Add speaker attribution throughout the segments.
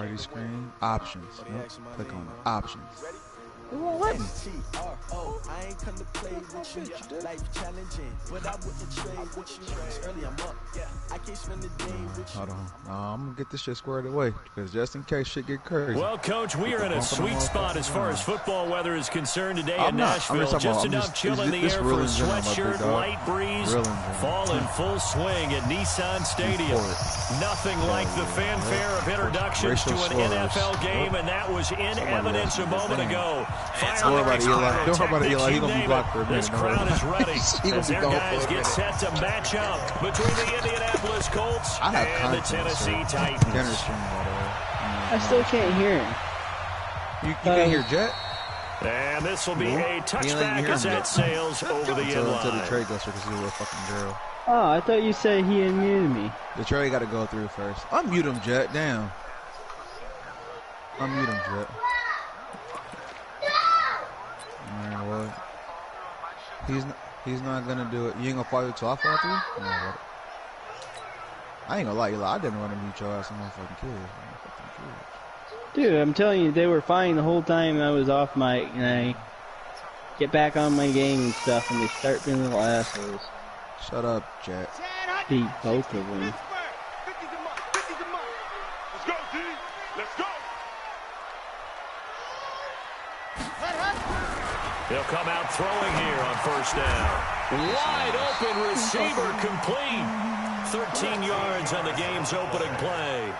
Speaker 1: Party screen. Options. Nope. Click on it. Options. It won't let me.
Speaker 2: I ain't come to play with you. Life challenging, but I wouldn't trade with you. Early I'm up. I can't spend the day with you.
Speaker 1: Hold on. I'm gonna get this shit squared away because just in case shit get crazy.
Speaker 3: Well, Coach, we are in a sweet spot as far as football weather is concerned today in Nashville.
Speaker 1: Just
Speaker 3: enough chill in the air for a sweatshirt, light breeze, fall in full swing at Nissan Stadium. Nothing like the fanfare of introductions to an NFL game, and that was in evidence a moment ago.
Speaker 1: Don't worry about Eli. Don't worry about Eli. He's gonna be blocked for a minute.
Speaker 3: This crowd is ready as their guys get set to match up between the Indianapolis Colts and the Tennessee Titans.
Speaker 4: I still can't hear him.
Speaker 1: You can't hear Jet?
Speaker 3: And this will be a touchback as that sails over the end line.
Speaker 1: Until the trade goes through because he's a little fucking girl.
Speaker 4: Oh, I thought you said he unmuted me.
Speaker 1: The trade got to go through first. Unmute him, Jet. Damn. Unmute him, Jet. Alright, what? He's not gonna do it. You ain't gonna follow it till I fall through? No, I ain't gonna lie, Eli. I didn't want to mute your ass, motherfucking kids.
Speaker 4: Dude, I'm telling you, they were fine the whole time I was off mic, and I get back on my game and stuff, and they start being little assholes.
Speaker 1: Shut up, Jet.
Speaker 4: Beat both of them.
Speaker 5: Let's go, D. Let's go.
Speaker 3: They'll come out throwing here on first down. Wide open receiver complete. 13 yards on the game's opening play.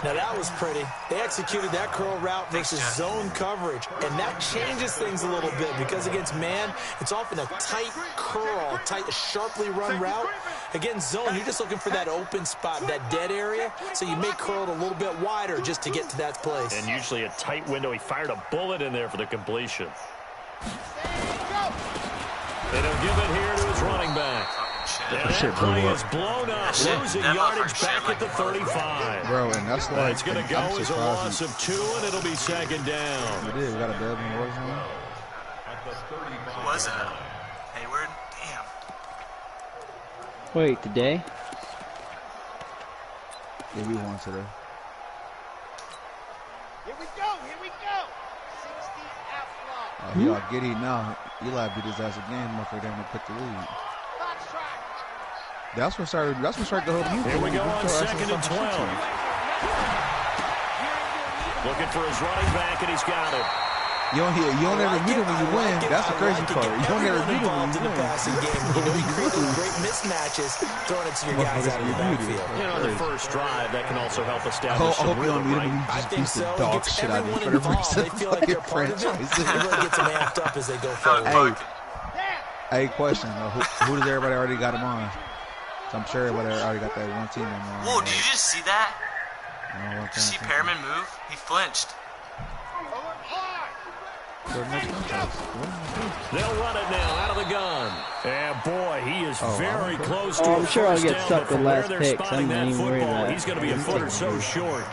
Speaker 6: Now that was pretty. They executed that curl route versus zone coverage, and that changes things a little bit because against man, it's often a tight curl, sharply run route. Against zone, you're just looking for that open spot, that dead area, so you may curl it a little bit wider just to get to that place.
Speaker 3: And usually a tight window. He fired a bullet in there for the completion. They don't give it here to his running back. And that play is blown up, losing yardage back at the 35.
Speaker 1: Bro, and that's like...
Speaker 3: It's going to go as a loss of 2, and it'll be second down.
Speaker 1: We did. We got a dub in Warzone.
Speaker 7: Who was that? Hayward? Damn.
Speaker 4: Wait, today?
Speaker 1: Yeah, we won today.
Speaker 5: Here we go. Here we go. 60 outlaw.
Speaker 1: He all giddy now. Eli beat his ass again. Motherfucker didn't pick the lead. That's what started the whole movie.
Speaker 3: Here we go on 2nd and 12. Looking for his running back, and he's got it.
Speaker 1: You don't ever meet him when you win. That's the crazy part. You don't ever meet him when you win.
Speaker 6: You create great mismatches, throwing it to your guys out of your backfield.
Speaker 3: On the first drive, that can also help establish
Speaker 1: I hope you
Speaker 3: rhythm,
Speaker 1: don't meet
Speaker 3: right?
Speaker 1: him when you just beat the dog shit out of you for the rest
Speaker 6: They
Speaker 1: of
Speaker 6: feel
Speaker 1: the
Speaker 6: like they're
Speaker 1: fucking
Speaker 6: part of it.
Speaker 1: franchise.
Speaker 6: It really gets them amped up as they go forward.
Speaker 1: Hey, question. Who does everybody already got him on? I'm sure everybody already got that one team on.
Speaker 7: Whoa, did you just see that? Did you see Perriman move? He flinched.
Speaker 3: They'll run it now out of the gun. And boy, he is very close to
Speaker 4: I'm sure I'll get
Speaker 3: down,
Speaker 4: stuck with last picks. I'm not even worried about it.
Speaker 3: He's going to be a foot or so short.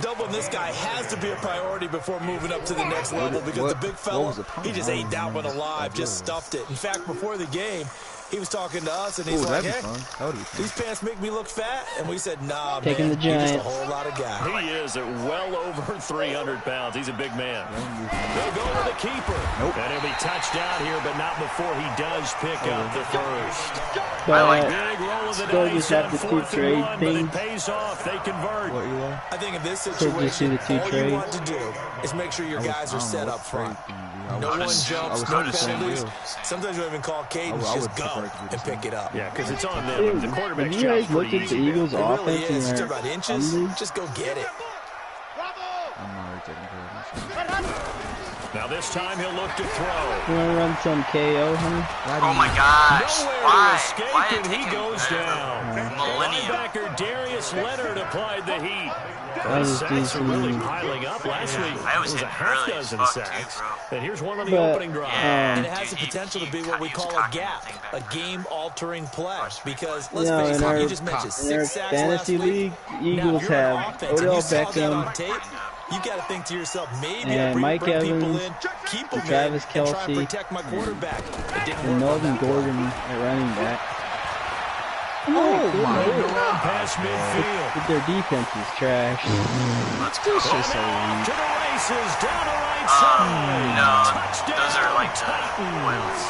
Speaker 6: Doubling this guy has to be a priority before moving up to the next level because the big fella, he just ate that one alive, just stuffed it. In fact, before the game, he was talking to us, and he's like, hey, these pants make me look fat. And we said, nah,
Speaker 4: taking
Speaker 6: man,
Speaker 4: the Giants.
Speaker 6: he's just a whole lot of guy.
Speaker 3: He is at well over 300 pounds. He's a big man. They'll go to the keeper. And he'll be touched out here, but not before he does pick up the first.
Speaker 4: But
Speaker 3: Big roll of the
Speaker 4: still
Speaker 3: dice
Speaker 4: just have
Speaker 3: on
Speaker 4: the
Speaker 3: 4th
Speaker 4: two trade
Speaker 3: and 1, but
Speaker 4: thing.
Speaker 3: it pays off. They convert.
Speaker 6: I think in this
Speaker 4: So did you see
Speaker 6: situation,
Speaker 4: the two
Speaker 6: all
Speaker 4: trades?
Speaker 6: you want to do is make sure your guys are set up front. No one jumps, no penalties. Sometimes we even call cadence, just go and pick it up.
Speaker 3: Yeah, because it's on them.
Speaker 4: Dude,
Speaker 3: The quarterback
Speaker 4: have you guys looked at the Eagles'
Speaker 6: It really
Speaker 4: offense
Speaker 6: is. It's
Speaker 4: and
Speaker 6: about
Speaker 4: their
Speaker 6: inches.
Speaker 4: numbers?
Speaker 6: Just go get it.
Speaker 1: I'm already taking care of this.
Speaker 3: Now this time he'll look to throw.
Speaker 4: You want to run some KO, huh?
Speaker 7: Oh my gosh.
Speaker 3: Nowhere
Speaker 7: Why?
Speaker 3: to escape,
Speaker 7: Why did
Speaker 3: and
Speaker 7: it
Speaker 3: he
Speaker 7: take
Speaker 3: goes
Speaker 7: him
Speaker 3: down.
Speaker 7: millennium?
Speaker 3: Linebacker Darius Leonard applied the heat.
Speaker 4: That was
Speaker 3: Sacks are really
Speaker 4: decent.
Speaker 3: piling up. Last week
Speaker 7: I
Speaker 3: it
Speaker 7: was
Speaker 3: was a
Speaker 7: hitting
Speaker 3: half
Speaker 7: early
Speaker 3: dozen
Speaker 7: as fuck
Speaker 3: sacks.
Speaker 7: too, bro.
Speaker 3: And here's one on the
Speaker 4: But,
Speaker 3: opening drive.
Speaker 6: And it
Speaker 7: Yeah.
Speaker 6: has the potential to be what we call a gap, a game-altering play. Because,
Speaker 4: You
Speaker 6: let's
Speaker 4: know,
Speaker 6: face
Speaker 4: in
Speaker 6: it,
Speaker 4: our,
Speaker 6: you just mentioned
Speaker 4: in our
Speaker 6: 6 sacks last
Speaker 4: fantasy
Speaker 6: week.
Speaker 4: league,
Speaker 6: Now,
Speaker 4: Eagles
Speaker 6: if you're an
Speaker 4: have
Speaker 6: offense and
Speaker 4: Odell
Speaker 6: you saw that on
Speaker 4: Beckham
Speaker 6: tape, you got to think to yourself, maybe I
Speaker 4: and
Speaker 6: bring
Speaker 4: Mike
Speaker 6: people
Speaker 4: Evans,
Speaker 6: in, keep them in,
Speaker 4: Travis
Speaker 6: and try and
Speaker 4: Kelce,
Speaker 6: protect my quarterback. It didn't
Speaker 4: and
Speaker 6: work on
Speaker 4: Melvin
Speaker 6: that one.
Speaker 4: Gordon at running back.
Speaker 3: Oh, my God. Pass across midfield.
Speaker 4: But their defense is trash.
Speaker 3: Let's go. To the races, down the right side.
Speaker 7: No,
Speaker 3: touchdown,
Speaker 7: those are like
Speaker 3: Titans.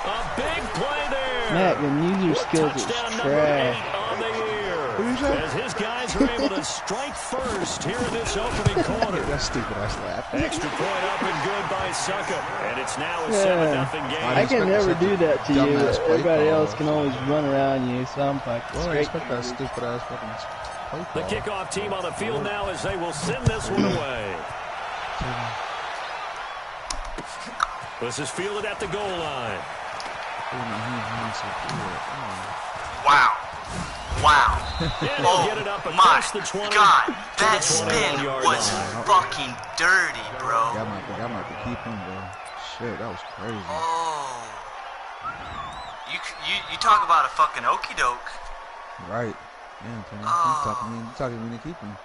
Speaker 3: A big play there.
Speaker 4: Matt, your user skills is trash.
Speaker 3: On the year. As his guys are able to strike first here in this opening quarter.
Speaker 1: That's stupid. I slapped.
Speaker 3: Extra point up and good by Suckup. And it's now a 7-0 game.
Speaker 4: I can never do that to you. Everybody else can always run around you, so I'm like,
Speaker 1: well, I expect that stupid ass fucking
Speaker 3: the kickoff team on the field now as they will send this one away. This is fielded at the goal line.
Speaker 7: Wow. Wow.
Speaker 3: Oh, get it up
Speaker 7: my
Speaker 3: the 20,
Speaker 7: God. That spin was fucking dirty, bro.
Speaker 1: I might be keep him, bro. Shit, that was crazy.
Speaker 7: Oh. You talk about a fucking okie doke.
Speaker 1: Right. Yeah, Tony. You talking to me to keep him.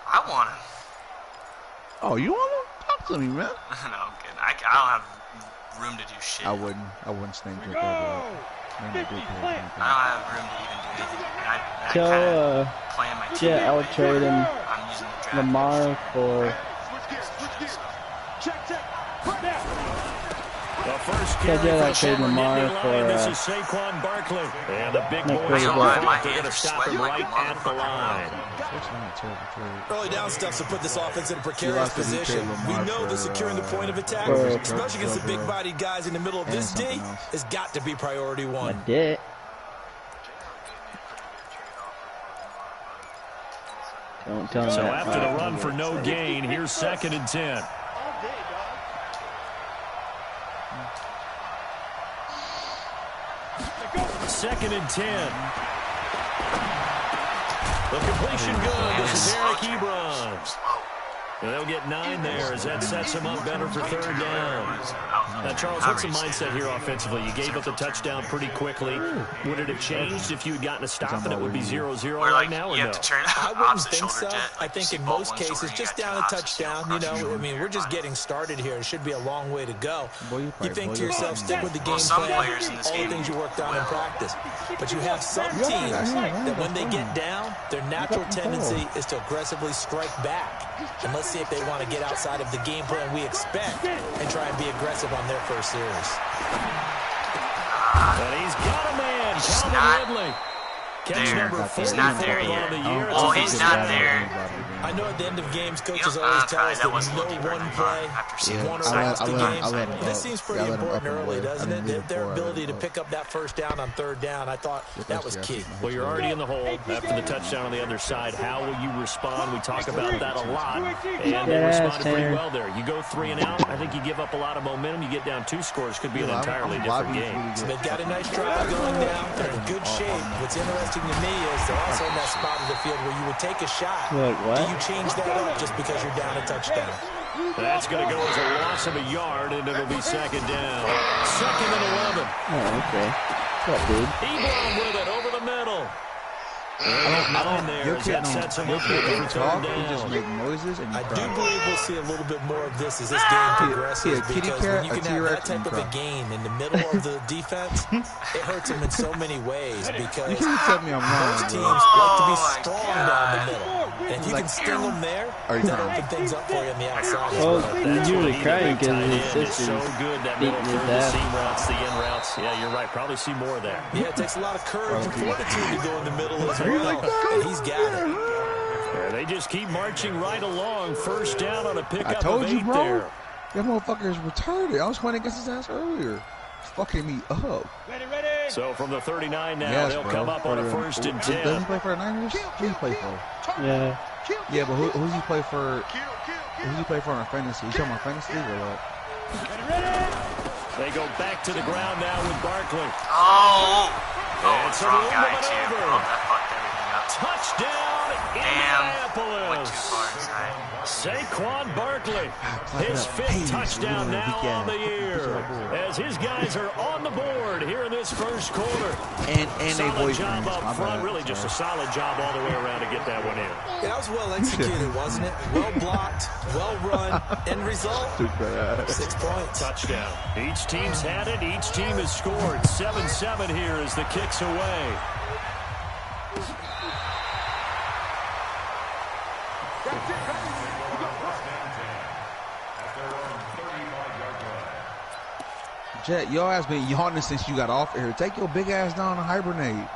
Speaker 7: I want him.
Speaker 1: Oh, you want him? Talk to me, man.
Speaker 7: No, I'm kidding. I don't have room to do shit.
Speaker 1: I wouldn't stay with that. I don't
Speaker 7: have room to even do anything.
Speaker 4: Tell yeah, I'll trade him
Speaker 7: I'm using the draft
Speaker 4: Lamar for.
Speaker 3: The first carry for Lamar for this is Saquon Barkley. And the big boys they're going to stop him right at the line.
Speaker 6: Early down stuff to put this offense in a precarious position. We know that securing the point of attack, especially against the big-bodied guys in the middle of this D, has got to be priority one.
Speaker 4: Don't tell me
Speaker 3: so after the run for no gain, here's 2nd and 10. Second and 10. The completion good. This is Eric Ebron. And they'll get 9 there as that sets him up better for 3rd down. Now, Charles, what's the mindset here offensively? You gave up the touchdown pretty quickly. Would it have changed if you had gotten a stop and it would be 0-0 right now, or no?
Speaker 6: I wouldn't think so. I think in most cases, just down a touchdown. You know, I mean, we're just getting started here. It should be a long way to go. You think to yourself, stick with the game plan, all the things you worked on in practice. But you have some teams that when they get down, their natural tendency is to aggressively strike back. And let's see if they want to get outside of the game plan we expect and try and be aggressive on their first series.
Speaker 3: And he's got a man, Calvin Ridley. Catch number 4
Speaker 7: he's not there yet.
Speaker 3: Oh,
Speaker 7: he's not there.
Speaker 6: I know at the end of games, coaches always tell us that no one play, one or lost the game. But this seems pretty important early, doesn't it? Their ability to pick up that first down on 3rd down, I thought that was key.
Speaker 3: Well, you're already in the hole after the touchdown on the other side. How will you respond? We talk about that a lot, and they responded pretty well there. You go 3 and out, I think you give up a lot of momentum. You get down 2 scores, could be an entirely different game.
Speaker 6: So they've got a nice drive going down. They're in good shape. What's interesting to me is they're also in that spot of the field where you would take a shot.
Speaker 4: What?
Speaker 6: Do you change that up just because you're down a touchdown?
Speaker 3: That's going to go as a loss of a yard, and it'll be 2nd down. 2nd and 11.
Speaker 4: Oh, okay. What's up, dude?
Speaker 3: Ebron with it over the middle.
Speaker 1: I don't there. Sets him up for 3rd down. Just make noises and
Speaker 6: I do believe we'll see a little bit more of this as this game progresses because when you can have that type of a game in the middle of the defense, it hurts them in so many ways because most teams like to be strong down the middle. And if you can sting them there, then open things up for you on the outside.
Speaker 4: Well, that's usually crying because his sister's
Speaker 3: so good that middle third, the seam routes, the in routes. Yeah, you're right. Probably see more of that.
Speaker 6: Yeah, it takes a lot of courage and fortitude to go in the middle as well, and he's got it.
Speaker 3: Yeah, they just keep marching right along. 1st down on a pickup.
Speaker 1: I told you, bro.
Speaker 3: There.
Speaker 1: That motherfucker is retarded. I was playing against his ass earlier. It's fucking me up.
Speaker 3: So from the 39 now, they'll come up on a 1st and 10.
Speaker 1: Doesn't he play for the Niners? Who he play for?
Speaker 4: Yeah.
Speaker 1: Yeah, but who's he play for? Who's he play for on fantasy? You talking about fantasy or what?
Speaker 3: They go back to the ground now with Barkley.
Speaker 7: Oh, it's the wrong guy too. Oh, that fucked everything up.
Speaker 3: Touchdown, Indianapolis.
Speaker 7: Went too far inside.
Speaker 3: Saquon Barkley, his 5th touchdown now on the year, as his guys are on the board here in this 1st quarter.
Speaker 1: And
Speaker 3: solid job up front, really just a solid job all the way around to get that one in.
Speaker 6: Yeah, that was well executed, wasn't it? Well blocked, well run, end result, 6 points.
Speaker 3: Touchdown. Each team's had it, each team has scored. 7-7 here as the kick's away.
Speaker 1: Jet, your ass been yawning since you got off here. Take your big ass down and hibernate.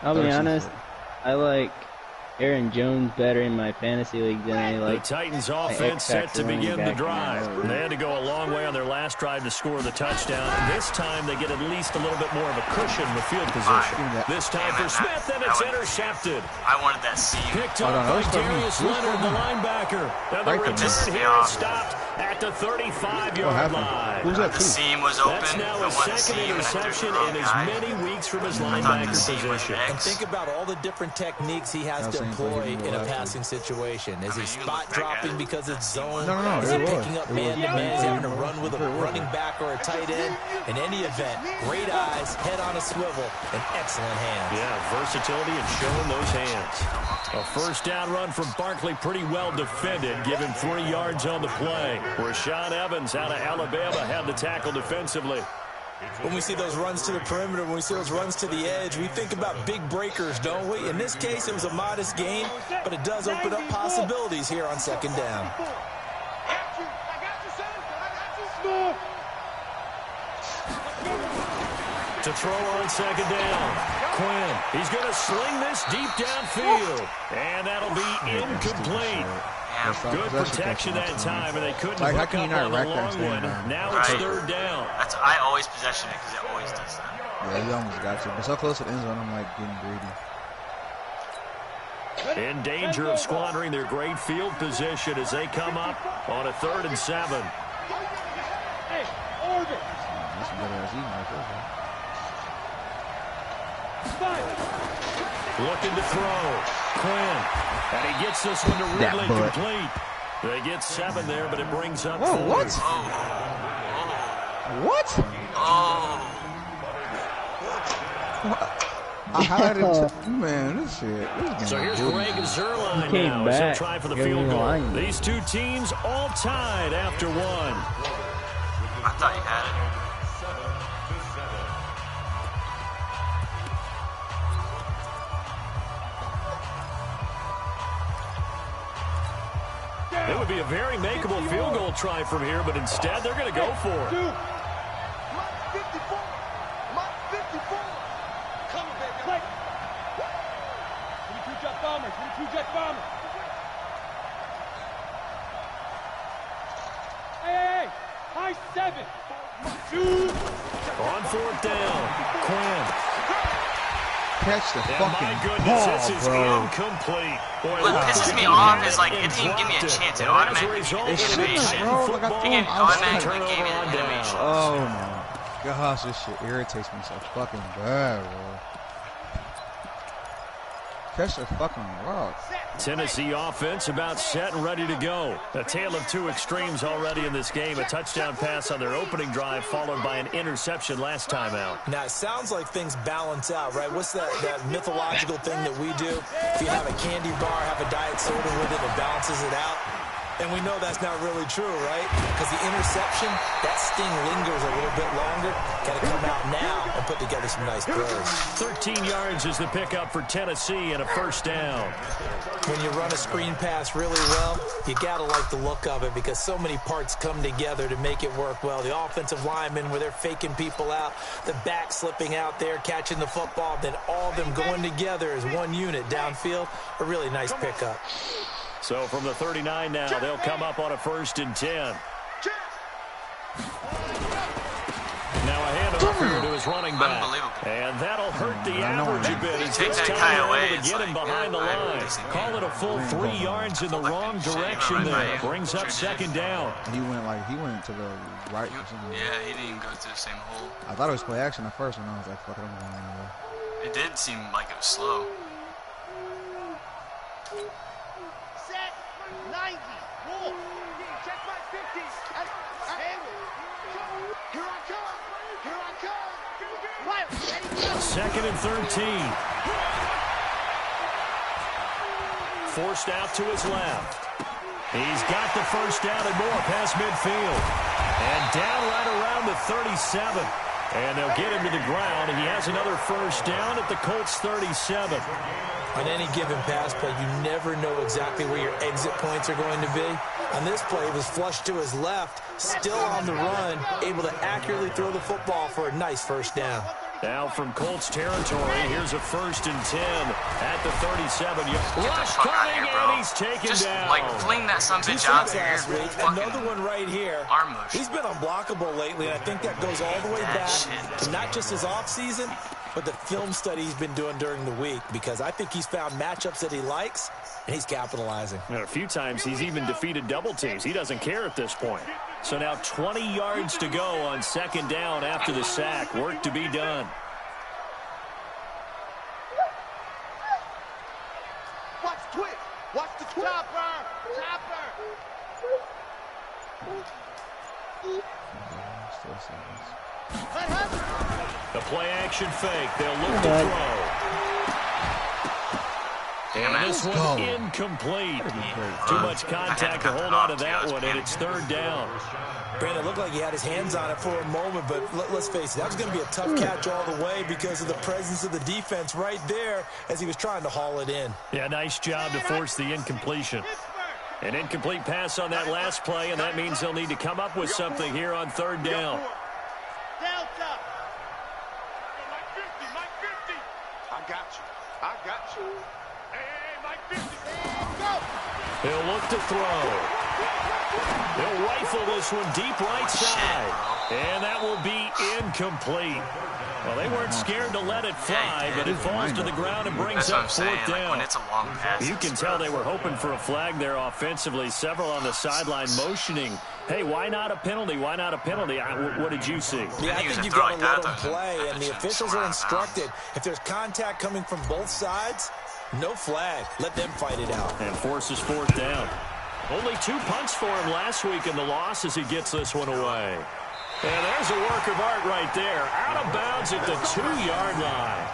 Speaker 4: I'll be honest, I like Aaron Jones better in my fantasy league than I like.
Speaker 3: The Titans offense set to begin the drive. They had to go a long way on their last drive to score the touchdown. This time they get at least a little bit more of a cushion with field position. This time for Smith, and it's intercepted.
Speaker 7: I wanted that seam.
Speaker 3: Picked up by Darius Leonard, the linebacker. And the return here is stopped at the 35-yard line.
Speaker 1: Who's that?
Speaker 7: The seam was open.
Speaker 3: That's now his second interception in as many weeks from his linebacker position.
Speaker 6: And think about all the different techniques he has to employ in a passing situation. Is he spot dropping because it's zone?
Speaker 1: No,
Speaker 6: is he picking up man-to-man? Is he having to run with a running back or a tight end? In any event, great eyes, head on a swivel, and excellent hands.
Speaker 3: Yeah, versatility and showing those hands. A first down run from Barkley, pretty well defended. Give him 3 yards on the play. Rashaan Evans out of Alabama had the tackle defensively.
Speaker 6: When we see those runs to the perimeter, when we see those runs to the edge, we think about big breakers, don't we? In this case, it was a modest gain, but it does open up possibilities here on second down.
Speaker 3: To throw on second down, Quinn. He's going to sling this deep downfield, and that'll be incomplete. Good protection that time, and they couldn't hook up on the long one. Now it's third down.
Speaker 7: I always possession it because it always does that.
Speaker 1: Yeah, he almost got you. But so close to the end zone, I'm like getting greedy.
Speaker 3: In danger of squandering their great field position as they come up on a 3rd and 7.
Speaker 5: Hey, Orbit.
Speaker 1: That's a good ass eating right there.
Speaker 3: Looking to throw. Quinn. And he gets this one to Ridley complete. They get 7 there, but it brings up 4.
Speaker 1: What? What?
Speaker 7: Oh.
Speaker 1: I highlighted man, this shit.
Speaker 3: So here's Greg Zuerlein
Speaker 4: came
Speaker 3: now as
Speaker 4: back.
Speaker 3: he'll try for the field goal. These two teams all tied after 1.
Speaker 7: I thought you had it.
Speaker 3: It would be a very makeable field goal try from here, but instead they're going to go for it.
Speaker 5: Dude. 54. 54. Come on, baby. Play. 22 jet bombers. 22 jet bombers. Hey. High 7. Dude.
Speaker 3: On 4th down. Quinn.
Speaker 1: Catch the fucking
Speaker 3: ball,
Speaker 1: this is
Speaker 3: bro. Incomplete. Boy,
Speaker 7: what pisses me off is like it didn't give me a chance. It automatically gave me animation. It automatically gave me an animation.
Speaker 1: Oh my gosh, this shit irritates me so fucking bad, bro. Catch the fucking rock.
Speaker 3: Tennessee offense about set and ready to go. A tale of 2 extremes already in this game. A touchdown pass on their opening drive followed by an interception last time out.
Speaker 6: Now, it sounds like things balance out, right? What's that mythological thing that we do? If you have a candy bar, have a diet soda with it, it balances it out. And we know that's not really true, right? Because the interception, that sting lingers a little bit longer. Got to come out now and put together some nice plays.
Speaker 3: 13 yards is the pickup for Tennessee and a first down.
Speaker 6: When you run a screen pass really well, you got to like the look of it because so many parts come together to make it work well. The offensive linemen where they're faking people out, the back slipping out there, catching the football, then all of them going together as one unit downfield. A really nice pickup.
Speaker 3: So from the 39 now, they'll come up on a 1st and 10. Now a handoff here to his running back. And that'll hurt the average a bit. He's this time able to get him behind the line. Call it a full 3 yards in the wrong direction there. Brings up 2nd down.
Speaker 1: He went to the right or something.
Speaker 7: Yeah, he didn't go to the same hole.
Speaker 1: I thought it was play action at first, and I was like, fuck it, I'm going anywhere.
Speaker 7: It did seem like it was slow.
Speaker 5: Set. 90. Roll. Check my 50. Here I come. Here I come. Fire. Ready, go.
Speaker 3: 2nd and 13. Forced out to his left. He's got the first down and more past midfield. And down right around the 37. And they'll get him to the ground. He has another first down at the Colts 37.
Speaker 6: On any given pass play, you never know exactly where your exit points are going to be. On this play, it was flushed to his left, still on the run, able to accurately throw the football for a nice first down.
Speaker 3: Now from Colts territory, here's a 1st and 10 at the 37.
Speaker 7: Rush coming,
Speaker 3: and he's taken
Speaker 7: just,
Speaker 3: down.
Speaker 7: Like, fling that son of a bitch out there.
Speaker 6: Last week, another one right here.
Speaker 7: Arm motion.
Speaker 6: He's been unblockable lately, and I think that goes all the way back to not just his offseason, but the film study he's been doing during the week, because I think he's found matchups that he likes, and he's capitalizing.
Speaker 3: And a few times he's even defeated double teams. He doesn't care at this point. So now 20 yards to go on 2nd down after the sack. Work to be done.
Speaker 5: Watch the twitch. Watch the twitch. Chopper.
Speaker 3: The play action fake. They'll look to throw. And this one incomplete. Too much contact to hold on to that one, and it's 3rd down.
Speaker 6: Brandon, it looked like he had his hands on it for a moment, but let's face it, that was going to be a tough catch all the way because of the presence of the defense right there as he was trying to haul it in.
Speaker 3: Yeah, nice job to force the incompletion. An incomplete pass on that last play, and that means they'll need to come up with something here on 3rd down.
Speaker 5: Delta. Mike 50. I got you. Hey, Mike 50. Go.
Speaker 3: He'll look to throw. He'll rifle this one deep right side. And that will be incomplete. Well, they weren't scared to let it fly, but it falls to the ground and brings up 4th down.
Speaker 7: Like when it's a long pass,
Speaker 3: you can tell they were hoping for a flag there offensively. Several on the sideline motioning, hey, why not a penalty? Why not a penalty? What did you see?
Speaker 6: Yeah, I think you've got to let them play, and the officials are instructed. If there's contact coming from both sides, no flag. Let them fight it out.
Speaker 3: And forces 4th down. Only 2 punts for him last week in the loss as he gets this one away. And there's a work of art right there. Out of bounds at the 2-yard line.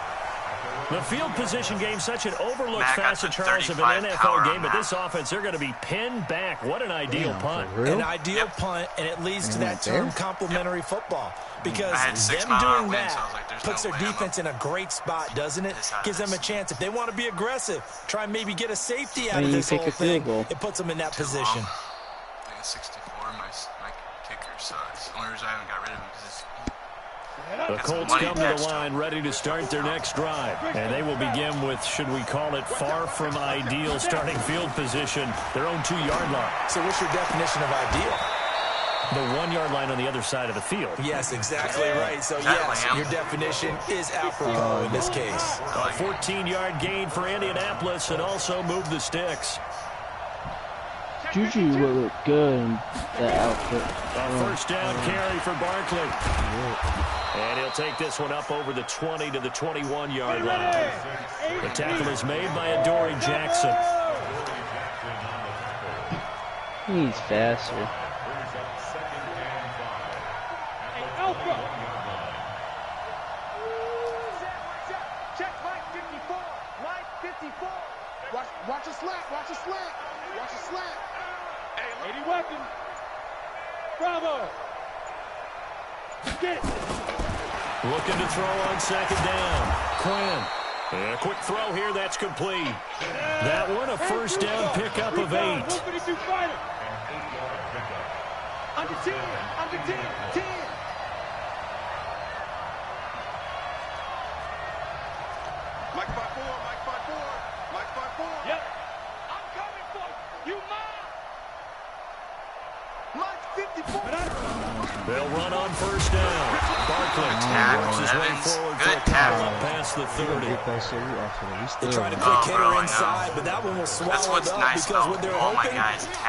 Speaker 3: The field position game, such an overlooked facet, Charles, of an NFL game. But this offense, they're going to be pinned back. What an ideal punt.
Speaker 6: An ideal punt, and it leads to that term complementary football. Because them doing that puts their defense in a great spot, doesn't it? Gives them a chance. If they want to be aggressive, try and maybe get a safety out of this whole thing. It puts them in that position.
Speaker 7: I got 64. My kicker sucks. The only reason I haven't got rid of him is
Speaker 3: the Colts come to the line ready to start their next drive. And they will begin with, should we call it, far from ideal starting field position, their own 2-yard line.
Speaker 6: So what's your definition of ideal?
Speaker 3: The 1-yard line on the other side of the field.
Speaker 6: Yes, exactly right. So, yes, your definition is apropos in this case.
Speaker 3: A 14-yard gain for Indianapolis and also move the sticks.
Speaker 4: Juju will look good in that outfit.
Speaker 3: A 1st down carry for Barkley. And he'll take this one up over the 20 to the 21-yard line. The tackle is made by Adoree Jackson.
Speaker 4: He's faster.
Speaker 5: Check Mike 54. Mike 54. Watch a slant. Watch a slant. Hey, Lady Weapon. Bravo. Get it.
Speaker 3: Looking to throw on 2nd down. Quinn. And a quick throw here. That's complete. That one, a 1st down pickup of 8.
Speaker 5: Under 10. Mike 5-4. Yep. I'm coming for you. You mine. Mike 54.
Speaker 3: They'll run on 1st down. Barkley works his way forward for a tackle up past the 30.
Speaker 6: They tried a quick hitter inside, but that one was swallowed up because what they're hoping,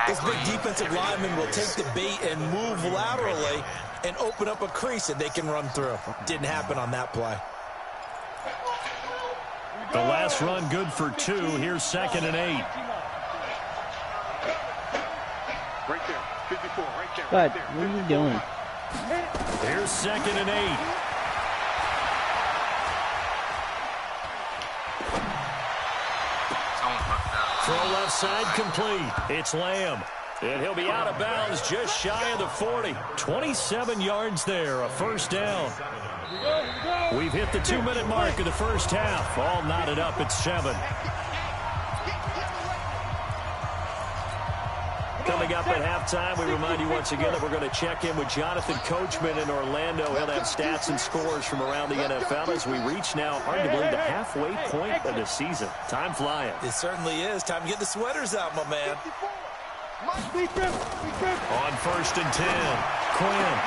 Speaker 6: this big defensive lineman will take the bait and move laterally and open up a crease that they can run through. Didn't happen on that play.
Speaker 3: The last run good for 2. Here's 2nd and 8.
Speaker 5: Right there. 54. Right there.
Speaker 4: Bud, what are you doing?
Speaker 3: Here's 2nd and 8.
Speaker 7: Someone fucked up.
Speaker 3: Throw left side complete. It's Lamb. And he'll be out of bounds just shy of the 40. 27 yards there, a first down. We've hit the 2-minute mark of the first half. All knotted up at 7. Coming up at halftime, we remind you once again that we're going to check in with Jonathan Coachman in Orlando. He'll have stats and scores from around the NFL as we reach now, hard to believe, the halfway point of the season. Time flying.
Speaker 6: It certainly is. Time to get the sweaters out, my man.
Speaker 3: On 1st and 10, Quinn.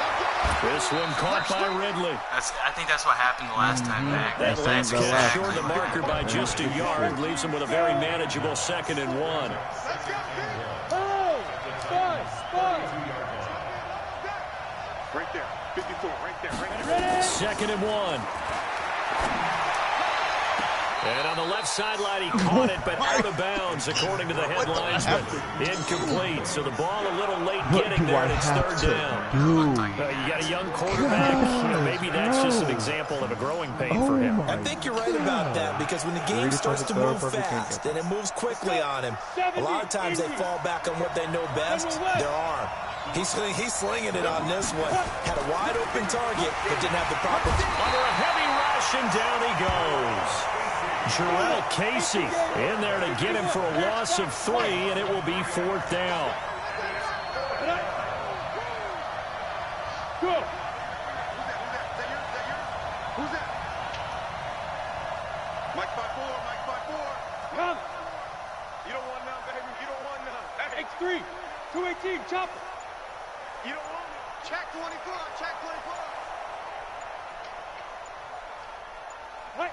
Speaker 3: This one caught by Ridley.
Speaker 7: I think that's what happened the last time back.
Speaker 3: That last catch short the marker by just a yard, leaves him with a very manageable 2nd and 1.
Speaker 5: Right there, 54, right there.
Speaker 3: 2nd and 1. And on the left sideline, he caught it, but out of bounds, according to the headlines. But incomplete. So the ball a little late getting there, and it's 3rd down. You got a young quarterback. Maybe that's just an example of a growing pain for him.
Speaker 6: I think you're right about that, because when the game starts to move fast and it moves quickly on him, a lot of times they fall back on what they know best, their arm. He's slinging it on this one. Had a wide open target, but didn't have the proper...
Speaker 3: Under a heavy rush, and down he goes. Jarrell Casey in there to get him for a loss of 3, and it will be 4th down.
Speaker 5: Go. Who's that? Mike 5-4, Mike 5-4. Come. You don't want none, baby. You don't want none. Hey, X3, 218, chopper. You don't want me. Check 24, check 24. What?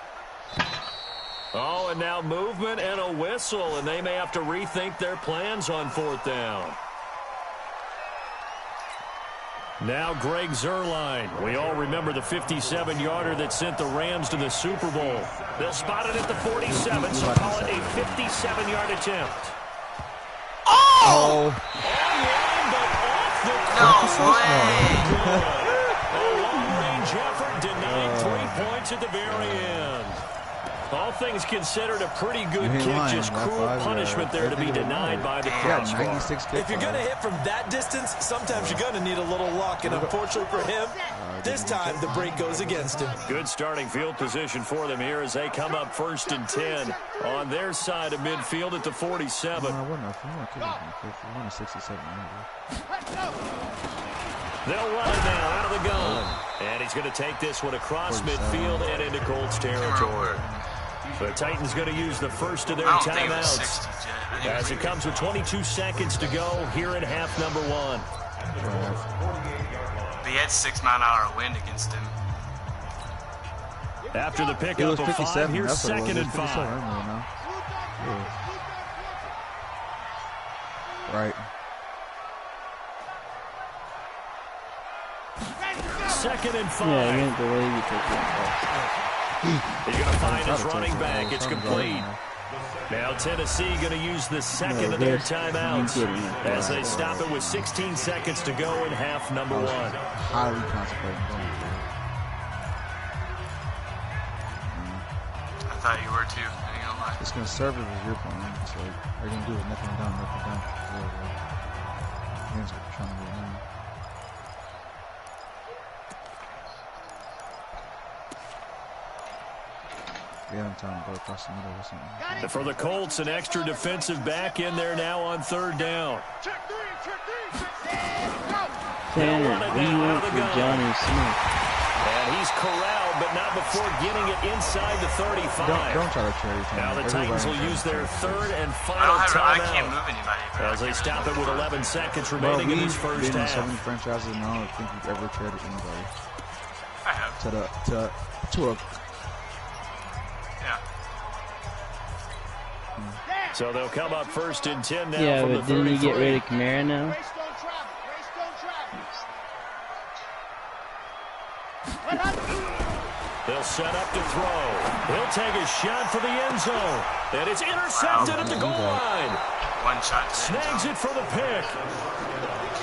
Speaker 3: Oh, and now movement and a whistle, and they may have to rethink their plans on 4th down. Now Greg Zuerlein. We all remember the 57-yarder that sent the Rams to the Super Bowl. They'll spot it at the 47, so call it a 57-yard attempt.
Speaker 7: Oh!
Speaker 3: Online, but off the
Speaker 7: No way!
Speaker 3: A long-range effort denied 3 points at the very end. All things considered, a pretty good kick, just cruel punishment there to be denied by the crossbar.
Speaker 6: If you're going to hit from that distance, sometimes you're going to need a little luck, and unfortunately for him, this time the break goes against him.
Speaker 3: Good starting field position for them here as they come up 1st and 10 on their side of midfield at the 47. They'll run it now out of the gun. And he's going to take this one across midfield and into Colts territory. The Titans going to use the first of their timeouts as it comes with 22 seconds to go here in half number 1.
Speaker 7: He had 6-mile-an-hour wind against him.
Speaker 3: After the pickup of 5, here's 2nd and 5.
Speaker 1: Right.
Speaker 3: 2nd and 5.
Speaker 4: Yeah, I didn't believe you took that.
Speaker 3: He's going to find his running back. It's complete. Now Tennessee going to use the 2nd of their timeouts as they stop it with 16 seconds to go in half number 1.
Speaker 1: Highly concentrated.
Speaker 7: I thought you were too. I ain't gonna lie.
Speaker 1: It's going to serve as your point. It's like, are you going to do it? Nothing down, nothing down. Hands are trying to do now. Yeah, I'm telling you, go across the middle or something.
Speaker 3: For the Colts, an extra defensive back in there now on 3rd down.
Speaker 4: Tanner, we went for Johnny Smith.
Speaker 3: And he's corralled, but not before getting it inside the 35.
Speaker 1: Don't try to trade him.
Speaker 3: Now the Titans will use their 3rd and final timeout.
Speaker 7: I can't move anybody.
Speaker 3: As they stop it with 11 seconds remaining in this first half.
Speaker 1: So many franchises now, I don't think we've ever traded anybody.
Speaker 7: I have.
Speaker 1: To a
Speaker 3: So they'll come up 1st and 10 now.
Speaker 4: Yeah,
Speaker 3: from
Speaker 4: but
Speaker 3: the
Speaker 4: didn't he get rid of
Speaker 3: 33.
Speaker 4: Kamara now?
Speaker 3: They'll set up to throw. He'll take a shot for the end zone. And it's intercepted at the goal line.
Speaker 7: One shot.
Speaker 3: Snags it for the pick.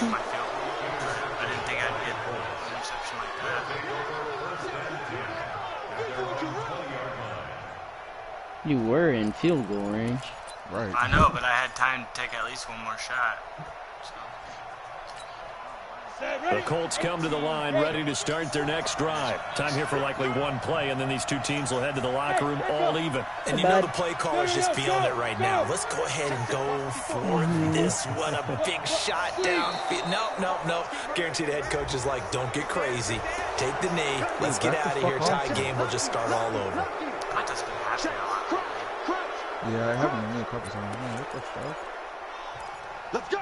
Speaker 7: I didn't think I'd get an interception like that.
Speaker 4: You were in field goal range.
Speaker 1: right.
Speaker 7: I know, but I had time to take at least one more shot. So.
Speaker 3: The Colts come to the line ready to start their next drive. Time here for likely one play, and then these two teams will head to the locker room all even.
Speaker 6: And you know the play caller's just feeling it right now. Let's go ahead and go for this one. A big shot downfield. Nope. Guaranteed the head coach is like, don't get crazy. Take the knee. Let's get out of here. Tie game. We'll just start all over.
Speaker 1: Yeah, it happened to me a couple times. Man, what the fuck?
Speaker 5: Let's go!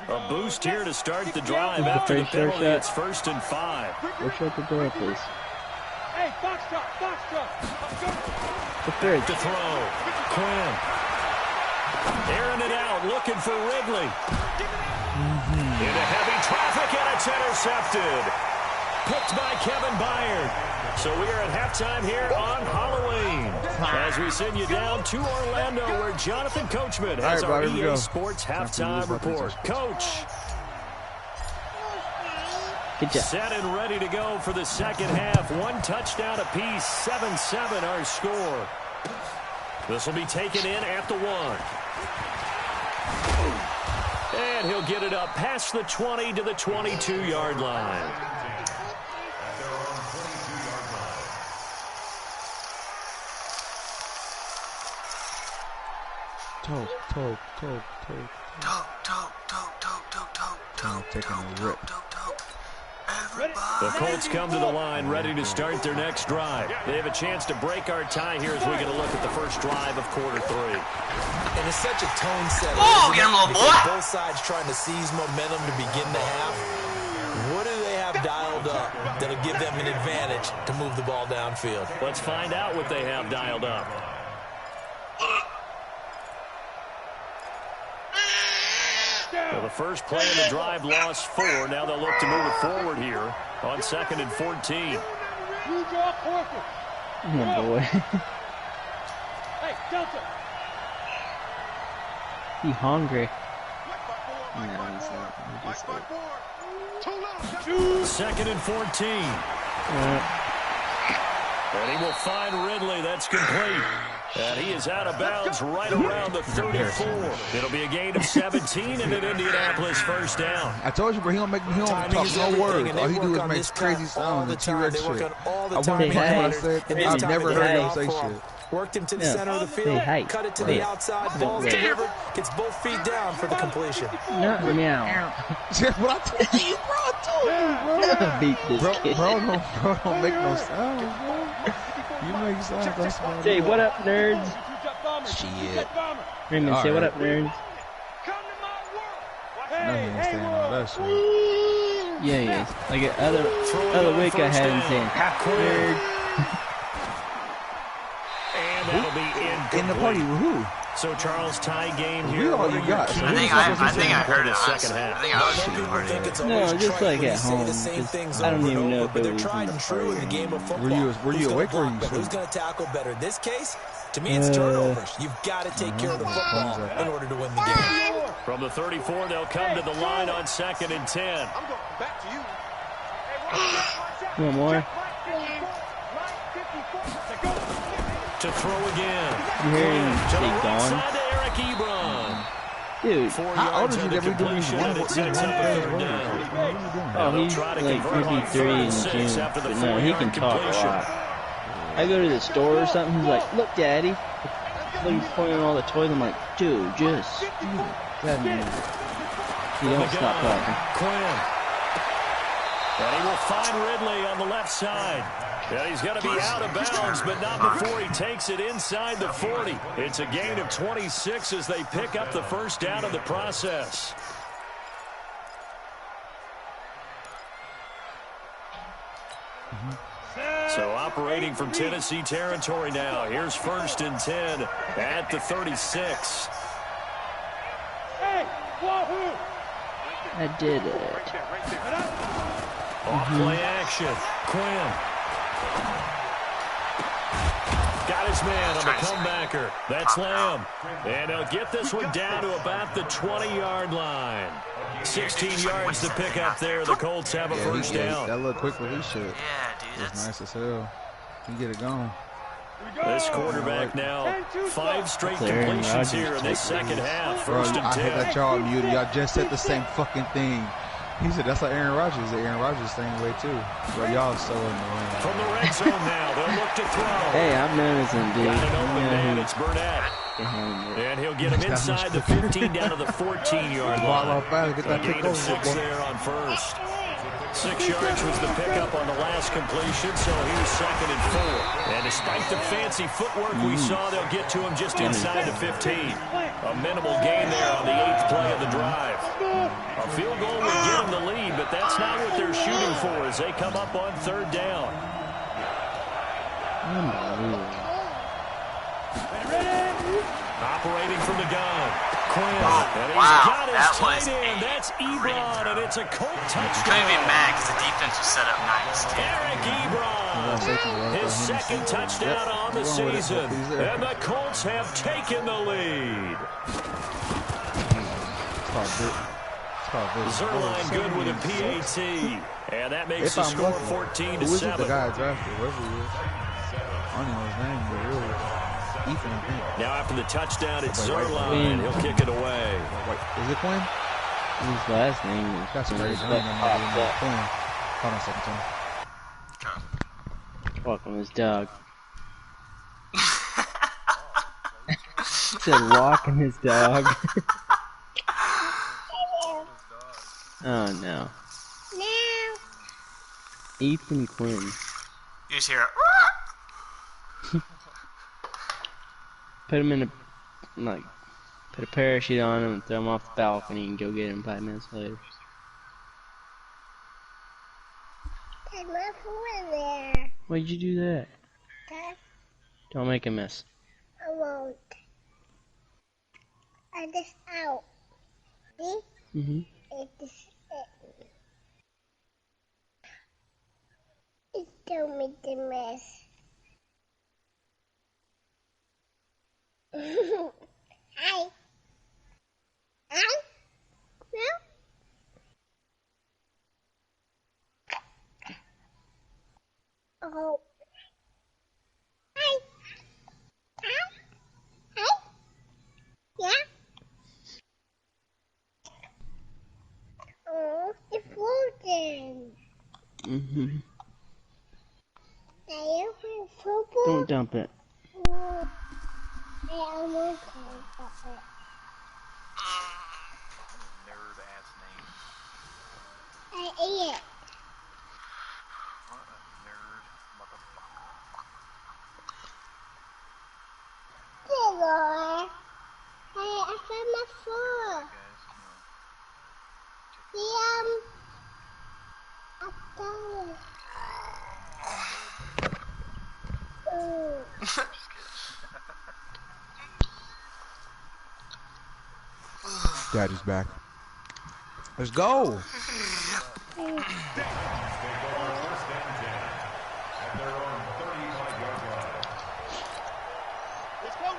Speaker 3: A boost here to start the drive after the penalty. It's 1st and 5.
Speaker 4: We'll shut the door, please.
Speaker 5: Hey, box drop.
Speaker 4: The third.
Speaker 3: To throw. Quinn. Airing it out, looking for Ridley. Into heavy traffic, and it's intercepted. Picked by Kevin Byard. So we are at halftime here on Halloween. As we send you down to Orlando, where Jonathan Coachman has our EA Sports halftime report. Coach.
Speaker 4: Good job.
Speaker 3: Set and ready to go for the second half. One touchdown apiece, 7-7 our score. This will be taken in at the 1. And he'll get it up past the 20 to the 22-yard line. The Colts come to the line ready to start their next drive. They have a chance to break our tie here as we get a look at the first drive of quarter 3.
Speaker 6: And it's such a tone setter.
Speaker 7: Oh, get him, little boy.
Speaker 6: Both sides trying to seize momentum to begin the half. What do they have dialed up that'll give them an advantage to move the ball downfield?
Speaker 3: Let's find out what they have dialed up. Well, the first play of the drive lost 4. Now they'll look to move it forward here on 2nd and 14.
Speaker 4: Oh, boy.
Speaker 5: Hey, Delta.
Speaker 4: He hungry.
Speaker 5: No, he's not. He just
Speaker 3: 2nd and 14. And he will find Ridley. That's complete. And he is out of bounds right around the 34. It'll be a gain of 17 and an Indianapolis first down.
Speaker 1: I told you, bro, he don't talk no words. All he do is make crazy sounds and T-Rex shit. I wonder what I said. I've never heard him say shit.
Speaker 6: Worked him to the center of the field, cut it to the outside, ball's delivered, gets both feet down for the completion.
Speaker 4: No, meow.
Speaker 1: What I told you, bro, I told you,
Speaker 4: Beat this kid.
Speaker 1: Bro don't make no sound, bro. You make sounds, that's about
Speaker 4: Say, what up, nerds?
Speaker 1: Shit.
Speaker 4: Raymond, say, what up, nerds?
Speaker 1: No, he ain't saying all that shit.
Speaker 4: Yeah, he is. Like, other week I had him saying, nerd.
Speaker 3: And that'll be
Speaker 1: in the party with who?
Speaker 3: So Charles, tie game here.
Speaker 1: We all you got.
Speaker 7: I think I heard it.
Speaker 3: Second half.
Speaker 7: I think I was in the party.
Speaker 4: No, just like at home. I don't even know if it was
Speaker 6: tried and true in the game of football.
Speaker 1: Were you awake or were you
Speaker 6: Who's
Speaker 1: asleep?
Speaker 6: going to tackle better? In this case, to me, it's turnovers. You've got to take care of the football in order to win the game.
Speaker 3: From the 34, they'll come to the line on 2nd and 10.
Speaker 5: I'm going back to you.
Speaker 4: You want more?
Speaker 3: To throw again.
Speaker 4: You hear him
Speaker 3: To the
Speaker 4: say
Speaker 3: right
Speaker 4: gone?
Speaker 3: side to Eric Ebron.
Speaker 4: Dude.
Speaker 3: 4
Speaker 1: How old
Speaker 3: yards
Speaker 1: is he
Speaker 3: on the
Speaker 1: that we doing
Speaker 3: completion, and it sets up a 3rd down.
Speaker 4: Oh, he's
Speaker 3: Try to
Speaker 4: like
Speaker 3: convert
Speaker 4: maybe
Speaker 3: on
Speaker 4: 3
Speaker 3: 3rd
Speaker 4: in
Speaker 3: and 6
Speaker 4: June.
Speaker 3: after the
Speaker 4: But no, he
Speaker 3: 4-yard
Speaker 4: can talk a
Speaker 3: completion.
Speaker 4: lot. I go to the store or something, he's like, look, Daddy. Look, he's pointing at all the toys. I'm like, dude, just... God, man. You don't stop talking.
Speaker 3: Quinn. And he will find Ridley on the left side. And he's going to be out of bounds, but not before he takes it inside the 40. It's a gain of 26 as they pick up the first down of the process. So operating from Tennessee territory now. Here's 1st and 10 at the 36.
Speaker 5: Hey, wahoo!
Speaker 4: I did it.
Speaker 3: Off play action. Quinn. Got his man on the comebacker. That's Lamb. And they'll get this one down to about the 20-yard line. 16 yards to pick up there. The Colts have a first down.
Speaker 1: That looked quick release shit.
Speaker 7: Yeah, dude,
Speaker 1: It's nice as hell. You get it going.
Speaker 3: This quarterback now 5 straight completions here in this second half. First and 10.
Speaker 1: I hate that y'all muted. Y'all just said the same fucking thing. He said that's like Aaron Rodgers. Aaron Rodgers same way too. But y'all so annoying.
Speaker 3: From the red zone now, they'll look to throw.
Speaker 4: Hey, I've noticed him, dude.
Speaker 3: Got an open man, it's Burnett. And he'll get him inside the 15 down to the 14-yard line. A gain of 6 there on first. 6 yards was the pickup on the last completion, so he was 2nd and 4. And despite the fancy footwork we saw, they'll get to him just inside the 15. A minimal gain there on the 8th play of the drive. A field goal would get them the lead, but that's not what they're shooting for as they come up on 3rd down. Operating from the gun. Quinn. And he's got his tight end. That's Ebron, and it's a Colt touchdown.
Speaker 7: Couldn't be mad because the defense was set up nice.
Speaker 3: Eric Ebron, his 2nd touchdown on the season, and the Colts have taken the lead. Zerline good with a PAT, and that makes the score 14-7.
Speaker 1: Who is it, the guy drafted? Whoever he is. I don't know his name, but really. Ethan, I think.
Speaker 3: Now after the touchdown, it's Zerline. He'll kick it away.
Speaker 1: Is it Quinn?
Speaker 4: His last name is...
Speaker 1: That's crazy. Quinn. Hold on a second, Tom.
Speaker 4: Walking his dog. He said walking his dog. Oh, no. Ethan Quinn.
Speaker 7: You just hear it.
Speaker 4: Put him in a, like, put a parachute on him and throw him off the balcony and go get him 5 minutes later.
Speaker 8: There's my phone there.
Speaker 4: Why'd you do that? Don't make a mess.
Speaker 8: I won't. I just out. See?
Speaker 4: Mm-hmm.
Speaker 8: It don't make the mess. Hi. Hi. No? Oh. Hi. Hi. Hi. Yeah. Oh, it's frozen.
Speaker 4: Mm-hmm.
Speaker 8: Are you having football?
Speaker 4: Don't dump it.
Speaker 8: No. I almost got it.
Speaker 5: Nerd-ass name.
Speaker 8: I ate it.
Speaker 5: What a nerd motherfucker.
Speaker 8: Taylor. I found my phone. I found it.
Speaker 1: Daddy's back. Let's go.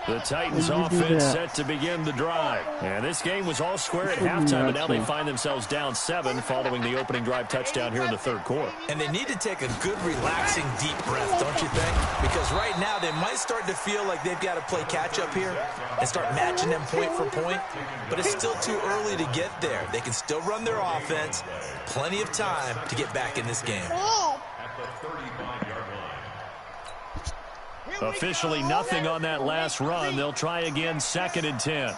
Speaker 3: The Titans offense set to begin the drive. And this game was all square at halftime, and now they find themselves down 7 following the opening drive touchdown here in the 3rd quarter.
Speaker 6: And they need to take a good, relaxing, deep breath, don't you think? Because right now they might start to feel like they've got to play catch-up here and start matching them point for point. But it's still too early to get there. They can still run their offense. Plenty of time to get back in this game.
Speaker 3: Officially nothing on that last run. They'll try again, 2nd and 10.
Speaker 5: Hey,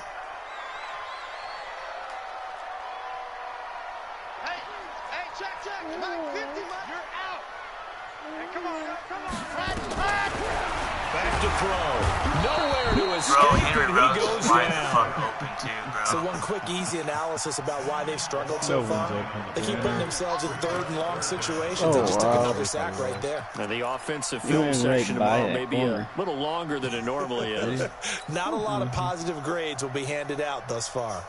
Speaker 5: check. Mike 50, Mike. You're out. Hey, come on.
Speaker 3: Back to throw. Nowhere to escape,
Speaker 7: Bro, Henry
Speaker 3: and he
Speaker 7: Ruggs
Speaker 3: goes
Speaker 7: is wide
Speaker 3: down.
Speaker 7: fuck open too, bro.
Speaker 6: So one quick, easy analysis about why they've struggled so far. They keep putting themselves in 3rd and long situations and just took another sack right there.
Speaker 3: And the offensive film section tomorrow may be a little longer than it normally is.
Speaker 6: Not a lot of positive grades will be handed out thus far.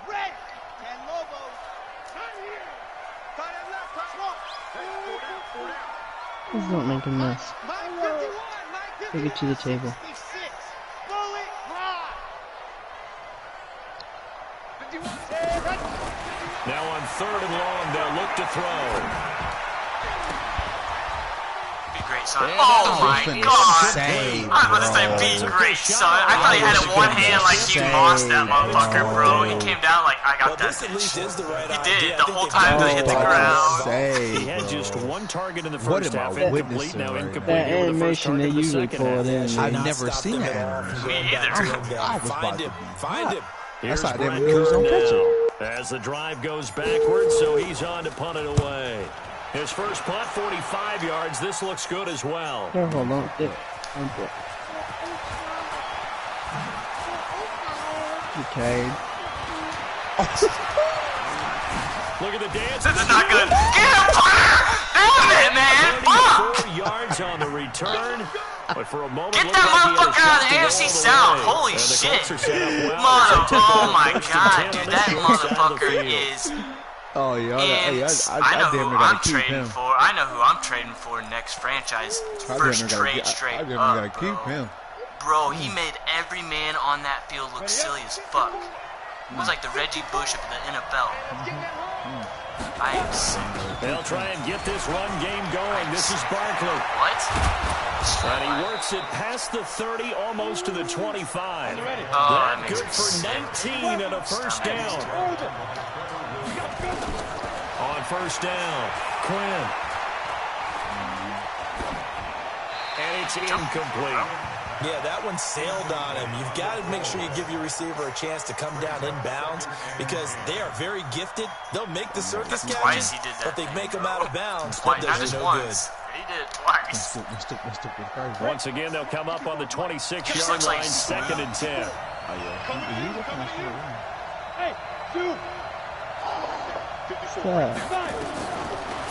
Speaker 5: Red. 10 Lobos. Not here. Tie that left, tie smoke. Hey, 4 down.
Speaker 4: Please don't make a mess.
Speaker 5: Mike 51.
Speaker 4: Take it to the table.
Speaker 5: 66. Bullet rock.
Speaker 3: Now on 3rd and long, they'll look to throw.
Speaker 7: Be great, son. Oh my God! I'm gonna say be great, son. I thought he had it in one hand like he lost that motherfucker, bro. He came down like, I got that bitch. He did the whole time until he hit the ground.
Speaker 3: He had just one target in the first half, incomplete. Now incomplete.
Speaker 4: That animation they usually pull it in.
Speaker 1: I've never seen that.
Speaker 7: Me either.
Speaker 6: Find him.
Speaker 1: That's how them kids don't catch it.
Speaker 3: As the drive goes backwards, so he's on to punt it away. His first punt, 45 yards. This looks good as well.
Speaker 4: Careful, don't dip. You're tired.
Speaker 3: Look at the dance.
Speaker 7: This is not good. Get him, Hunter! Damn it, man! Fuck!
Speaker 3: 34 yards on the return. But for a moment,
Speaker 7: get that motherfucker out of the AFC South. Holy shit. Oh my God, dude. That motherfucker is...
Speaker 1: Oh, yeah.
Speaker 7: I know who I'm trading for. I know who I'm trading for next franchise. First trade straight up,
Speaker 1: gotta keep him.
Speaker 7: Bro, he made every man on that field look silly as fuck. It was like the Reggie Bush of the NFL. I am sick.
Speaker 3: They'll try and get this run game going. This is Barkley.
Speaker 7: What?
Speaker 3: And he works it past the 30, almost to the 25.
Speaker 7: Oh,
Speaker 3: Good for 19 and a first down. On first down, Quinn. And it's incomplete.
Speaker 6: Yeah, that one sailed on him. You've got to make sure you give your receiver a chance to come down inbounds because they are very gifted. They'll make the circus catches, but they make them out of bounds. That does you no good.
Speaker 7: He did it twice.
Speaker 3: Once again, they'll come up on the 26-yard line, 2nd and 10.
Speaker 5: Hey, dude.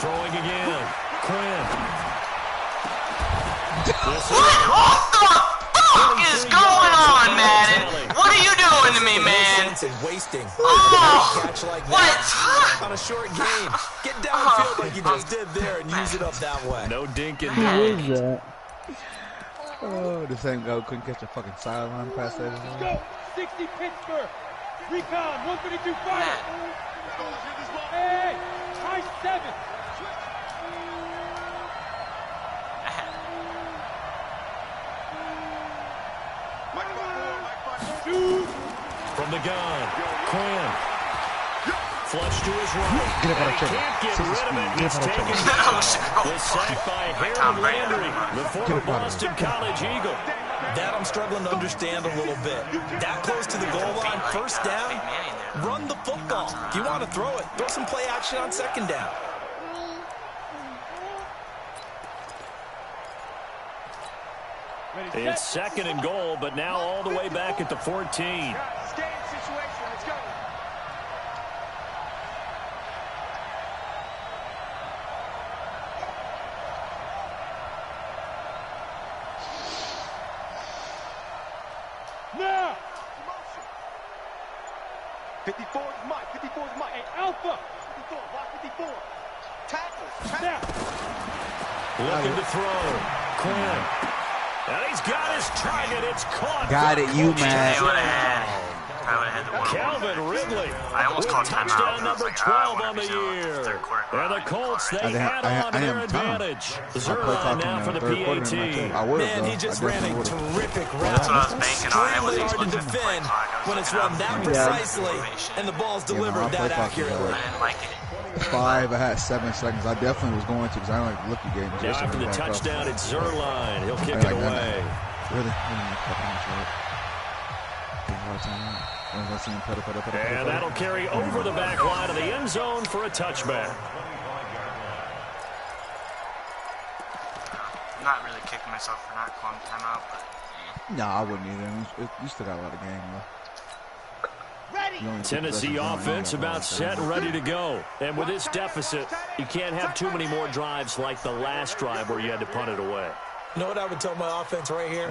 Speaker 3: Throwing again. Quinn.
Speaker 7: What the fuck is going on, Madden? What are you doing to me, man? Oh, what?
Speaker 6: On a short game. Get downfield like you just did there and use it up that way.
Speaker 3: No dink in
Speaker 4: Who is that?
Speaker 1: Oh, the same guy who couldn't catch a fucking sideline pass there.
Speaker 5: Let's go. 60 Pittsburgh. Recon, 152 fire. Hey, high 7.
Speaker 3: From the gun, Quinn. Flush to his right.
Speaker 1: Get up on the
Speaker 3: Can't get rid of it. It's taken down. The sack by Harold Landry, the former Boston College Eagle.
Speaker 6: That I'm struggling to understand a little bit. That close to the goal line, first down, run the football. If you want to throw it, throw some play action on 2nd down.
Speaker 3: It's 2nd and goal, but now all the way back at the 14.
Speaker 5: Stand situation. Let's go. Now. 54 is Mike. 54 is Mike. Hey, Alpha. 54. Watch 54. Tackles. Now.
Speaker 3: Looking to throw. Quinn. And he's got his target. It's caught.
Speaker 1: Got it, you man.
Speaker 3: Calvin Ridley.
Speaker 7: I almost called
Speaker 3: touchdown number 12 on the year. And the Colts, they add on to their advantage. Zerline now for the PAT.
Speaker 6: Man, he just ran a terrific route.
Speaker 7: That's what I was banking on.
Speaker 6: Extremely hard to defend when it's run that precisely and the ball's delivered that accurately.
Speaker 7: I didn't like it.
Speaker 1: 5, I had 7 seconds. I definitely was going to because I don't like the looky game.
Speaker 3: Now after the touchdown, it's Zerline. He'll kick it away.
Speaker 1: Really?
Speaker 3: And that'll carry over the back line of the end zone for a touchback.
Speaker 7: I'm not really kicking myself for not calling timeout, but...
Speaker 1: No, I wouldn't either. You still got a lot of game left.
Speaker 3: Tennessee offense about set and ready to go. And with this deficit, you can't have too many more drives like the last drive where you had to punt it away.
Speaker 6: You know what I would tell my offense right here?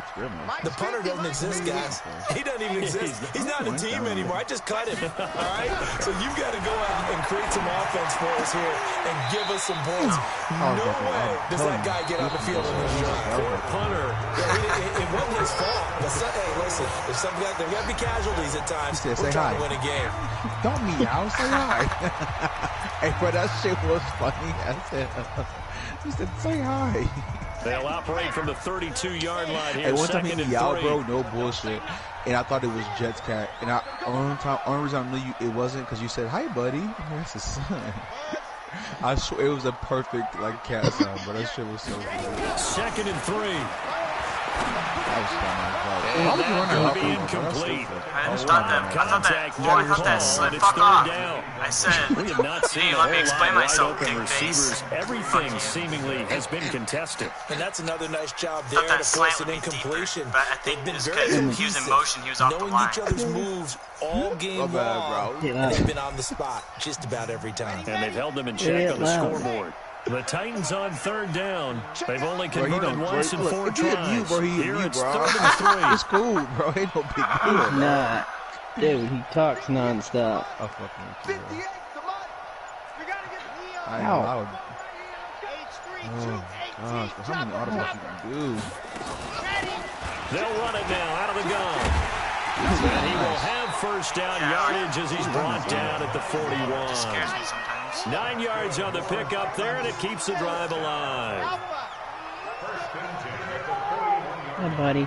Speaker 6: The punter doesn't exist, guys. He doesn't even exist. He's not a team anymore. I just cut him. All right? So you've got to go out and create some offense for us here and give us some points. No way does that guy get on the field in this drive.
Speaker 3: Poor punter.
Speaker 6: It wasn't his fault. But hey, listen, there's got to be casualties at times. We're trying to win a game.
Speaker 1: Don't meow, say hi. Hey, bro, that shit was funny. I said, he said, say hi.
Speaker 3: They'll operate from the 32-yard line here.
Speaker 1: Hey, one time
Speaker 3: Second
Speaker 1: he
Speaker 3: and
Speaker 1: yelled,
Speaker 3: 3.
Speaker 1: bro, no bullshit. And I thought it was Jets cat. And only reason I knew it wasn't because you said, hi, buddy. That's his son. I swear it was a perfect, like, cat sound, but that shit was so good.
Speaker 3: Second and 3.
Speaker 1: That was fun.
Speaker 3: And that will be incomplete.
Speaker 7: I thought that slid. Fuck off. I said,
Speaker 3: We have not seen
Speaker 7: hey,
Speaker 3: a
Speaker 7: let me
Speaker 3: whole
Speaker 7: explain
Speaker 3: lot
Speaker 7: myself,
Speaker 3: wide open
Speaker 7: big face.
Speaker 3: receivers. Everything seemingly has been contested.
Speaker 6: And that's another nice job
Speaker 7: I
Speaker 6: there
Speaker 7: thought that
Speaker 6: to
Speaker 7: slant
Speaker 6: force
Speaker 7: would
Speaker 6: an
Speaker 7: be
Speaker 6: incompletion.
Speaker 7: deeper, but I think
Speaker 6: They've been
Speaker 7: it's
Speaker 6: very
Speaker 7: because he was in motion, he was off the
Speaker 6: knowing
Speaker 7: line.
Speaker 6: each other's moves all game long,
Speaker 1: bro.
Speaker 6: and they've been on the spot just about every time.
Speaker 3: And they've held them in check on the scoreboard. The Titans on third down. They've only converted once in 4 tries. Here it's 3rd and 3.
Speaker 1: It's cool, bro. Ain't no big deal.
Speaker 4: He's not. Dude, he talks nonstop.
Speaker 1: I'll fucking with you, bro. I
Speaker 4: Ow.
Speaker 1: know. Oh, gosh. But how many automates you can do?
Speaker 3: They'll run it now out of the gun. And he will have first down yardage as he's brought down at the 41.
Speaker 7: Scares me sometimes.
Speaker 3: 9 yards on the pickup there, and it keeps the drive alive.
Speaker 4: Hi, buddy.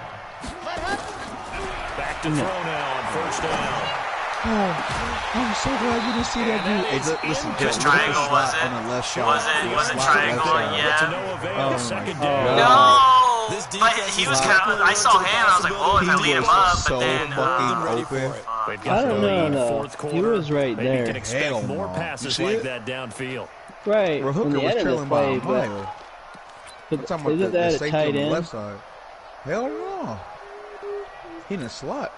Speaker 3: Back to throw now on first down.
Speaker 1: Oh, I'm so glad you didn't see that dude. Hey, listen,
Speaker 7: It was triangle, was it?
Speaker 1: On the left side.
Speaker 7: Was it triangle?
Speaker 3: To no
Speaker 7: Yeah.
Speaker 3: avail, second down.
Speaker 7: No!
Speaker 6: This
Speaker 7: But he was kind of, I saw him, I was like, oh, if I lead him up, but then,
Speaker 1: open.
Speaker 3: They've
Speaker 4: I
Speaker 3: got the
Speaker 4: don't
Speaker 3: lead,
Speaker 4: know,
Speaker 3: fourth
Speaker 4: though.
Speaker 3: quarter.
Speaker 4: He was right
Speaker 3: Maybe
Speaker 4: there.
Speaker 3: can expect
Speaker 1: Hell
Speaker 3: more
Speaker 1: no.
Speaker 3: passes
Speaker 1: You see
Speaker 3: like
Speaker 1: it?
Speaker 3: that downfield.
Speaker 4: Right.
Speaker 1: Bro,
Speaker 4: On
Speaker 1: Hooker
Speaker 4: the
Speaker 1: was
Speaker 4: end of the
Speaker 1: trailing by
Speaker 4: play,
Speaker 1: a
Speaker 4: but
Speaker 1: mile. I'm talking about
Speaker 4: isn't
Speaker 1: the
Speaker 4: that a
Speaker 1: safety
Speaker 4: tight
Speaker 1: on the
Speaker 4: end?
Speaker 1: left side. Hell no. He in a slot.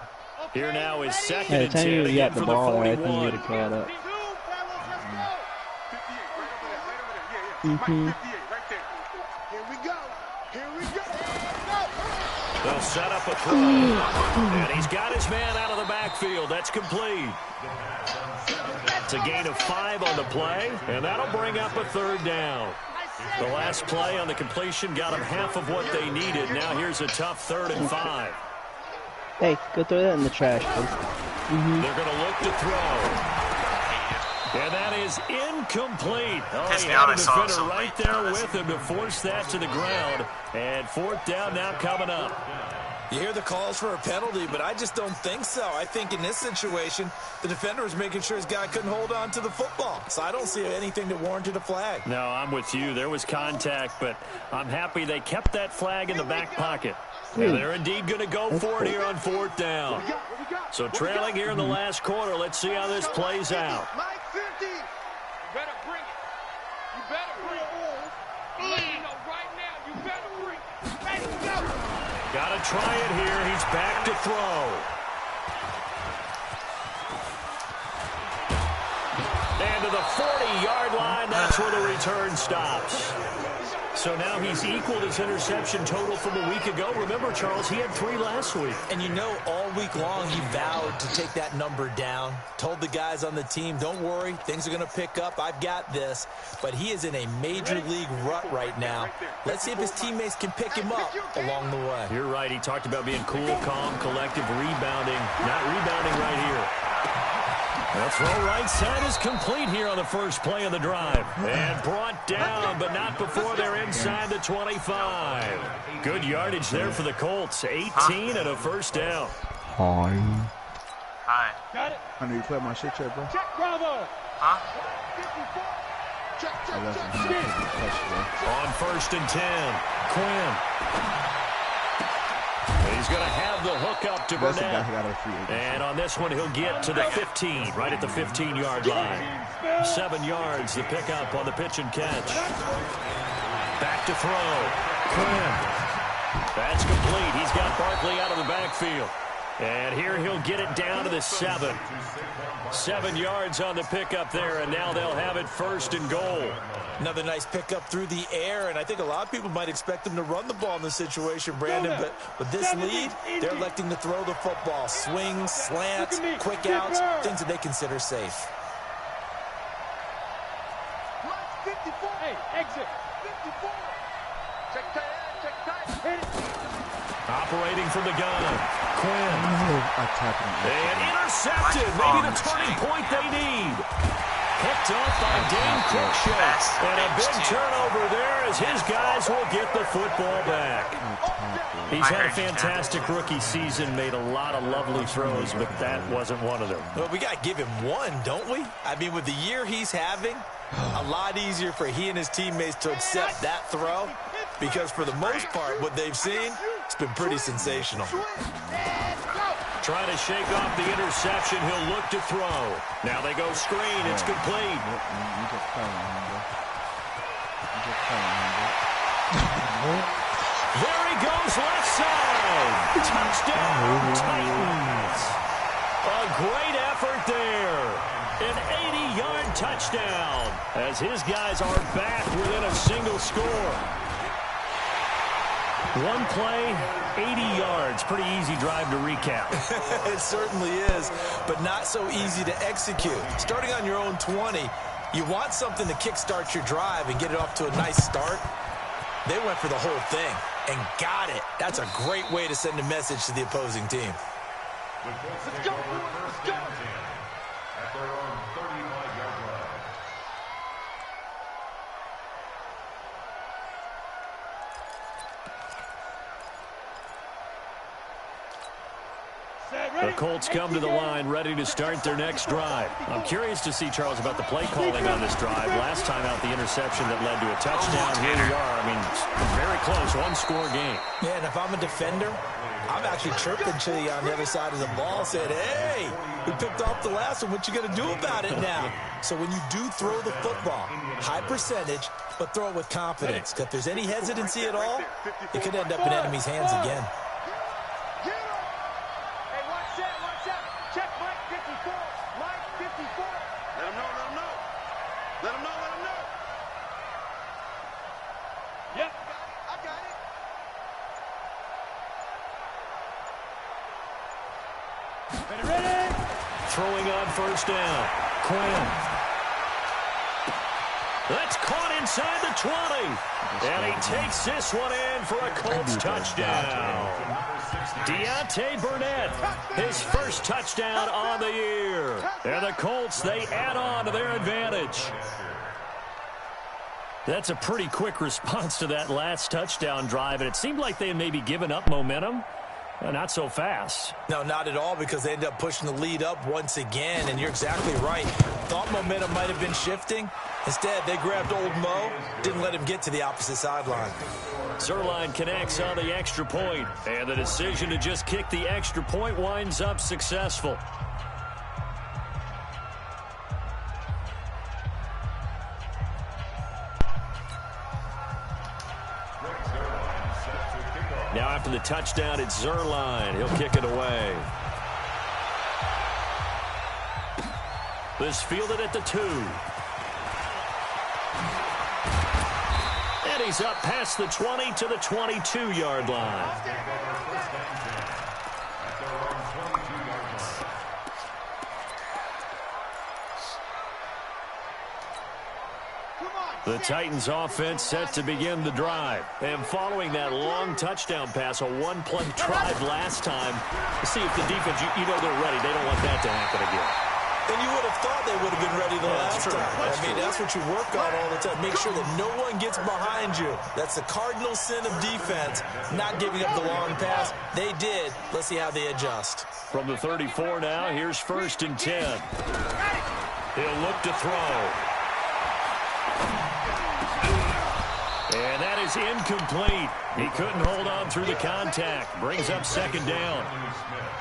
Speaker 3: Here now is second
Speaker 4: By the
Speaker 3: and
Speaker 4: time
Speaker 3: 10
Speaker 4: he
Speaker 3: again
Speaker 4: got the
Speaker 3: from
Speaker 4: ball
Speaker 3: the
Speaker 4: there, I think he
Speaker 3: 41.
Speaker 4: would have caught up.
Speaker 3: They'll set up a throw. And he's got his man out of the backfield. That's complete. It's a gain of 5 on the play, and that'll bring up a third down. The last play on the completion got them half of what they needed. Now here's a tough 3rd and 5.
Speaker 4: Hey, go throw that in the trash, please.
Speaker 3: They're going to look to throw. And that is incomplete. Oh,
Speaker 7: Pissed
Speaker 3: he
Speaker 7: me
Speaker 3: had
Speaker 7: out,
Speaker 3: a
Speaker 7: I saw him
Speaker 3: defender
Speaker 7: so
Speaker 3: right
Speaker 7: late.
Speaker 3: there with him to force that to the ground. And 4th down now coming up.
Speaker 6: You hear the calls for a penalty, but I just don't think so. I think in this situation, the defender was making sure his guy couldn't hold on to the football. So I don't see anything that warranted a flag.
Speaker 3: No, I'm with you. There was contact, but I'm happy they kept that flag in the back pocket. And they're indeed going to go for it here on 4th down. So trailing here in the last quarter, let's see how this plays out.
Speaker 5: Mike 50. You better bring it. You better bring it. Let me know right now. You better bring it. Let's go.
Speaker 3: Got to try it here. He's back to throw. And to the 40-yard line, that's where the return stops. So now he's equaled his interception total from a week ago. Remember, Charles, he had 3 last week.
Speaker 6: And you know, all week long, he vowed to take that number down. Told the guys on the team, don't worry, things are going to pick up. I've got this. But he is in a major league rut right now. Let's see if his teammates can pick him up along the way.
Speaker 3: You're right. He talked about being cool, calm, collective, rebounding. Not rebounding right here. The throw right side is complete here on the first play of the drive. And brought down, but not before they're inside the 25. Good yardage there for the Colts. 18 and a first down.
Speaker 1: Hi.
Speaker 7: Got it.
Speaker 1: I know you played my shit check, bro.
Speaker 5: Check, Bravo.
Speaker 7: Huh?
Speaker 5: Check,
Speaker 1: I left him.
Speaker 3: On 1st and 10, Quinn. He's going to have the hook up to
Speaker 1: That's the guy
Speaker 3: Burnett.
Speaker 1: who got a free agent.
Speaker 3: And on this one, he'll get to the 15, right at the 15-yard line. 7 yards, the pickup on the pitch and catch. Back to throw. Quinn. That's complete. He's got Barkley out of the backfield. And here he'll get it down to the 7. 7 yards on the pickup there, and now they'll have it 1st and goal.
Speaker 6: Another nice pickup through the air, and I think a lot of people might expect them to run the ball in this situation, Brandon, but with this lead, they're electing to throw the football. Swings, slants, quick outs, things that they consider safe.
Speaker 5: Hey, exit. 54. Check tight. Hit it.
Speaker 3: Operating from the gun. Quinn. And intercepted.
Speaker 7: Oh,
Speaker 3: Maybe the turning point they need. Picked off by Dane Cruikshank. And a big turnover there as his guys will get the football back. He's had a fantastic rookie season, made a lot of lovely throws, but that wasn't one of them.
Speaker 6: Well, we got to give him one, don't we? I mean, with the year he's having, a lot easier for he and his teammates to accept that throw because for the most part, what they've seen, it's been pretty sensational.
Speaker 3: Trying to shake off the interception. He'll look to throw. Now they go screen. It's complete. There he goes, left side. Touchdown, Titans. A great effort there. An 80-yard touchdown as his guys are back within a single score. One play, 80 yards. Pretty easy drive to recap.
Speaker 6: It certainly is, but not so easy to execute. Starting on your own 20, you want something to kickstart your drive and get it off to a nice start. They went for the whole thing and got it. That's a great way to send a message to the opposing team.
Speaker 5: Let's go. Let's go.
Speaker 3: The Colts come to the line, ready to start their next drive. I'm curious to see, Charles, about the play calling on this drive. Last time out, the interception that led to a touchdown. Here we are. I mean, very close, one-score game.
Speaker 6: Yeah, and if I'm a defender, I'm actually chirping to you on the other side of the ball, saying, hey, we picked off the last one. What you going to do about it now? So when you do throw the football, high percentage, but throw it with confidence. Because if there's any hesitancy at all, it could end up in enemy's hands again.
Speaker 3: Throwing on first down. Quinn. That's caught inside the 20. And he takes this one in for a Colts touchdown. Deontay Burnett, his first touchdown on the year. And the Colts, they add on to their advantage. That's a pretty quick response to that last touchdown drive, and it seemed like they had maybe given up momentum. Not so fast.
Speaker 6: No, not at all, because they end up pushing the lead up once again, and you're exactly right. Thought momentum might have been shifting. Instead, they grabbed old Mo, didn't let him get to the opposite sideline.
Speaker 3: Zerline connects on the extra point, and the decision to just kick the extra point winds up successful. Now after the touchdown, it's Zerline. He'll kick it away. This fielded at the 2. And he's up past the 20 to the 22-yard line. The Titans offense set to begin the drive. And following that long touchdown pass, a one-play drive last time, see if the defense, you know they're ready. They don't want that to happen again.
Speaker 6: And you would have thought they would have been ready the last time. I mean, that's what you work on all the time. Make sure that no one gets behind you. That's the cardinal sin of defense, not giving up the long pass. They did. Let's see how they adjust.
Speaker 3: From the 34 now, here's 1st and 10. He'll look to throw. And that is incomplete. He couldn't hold on through the contact. Brings up 2nd down.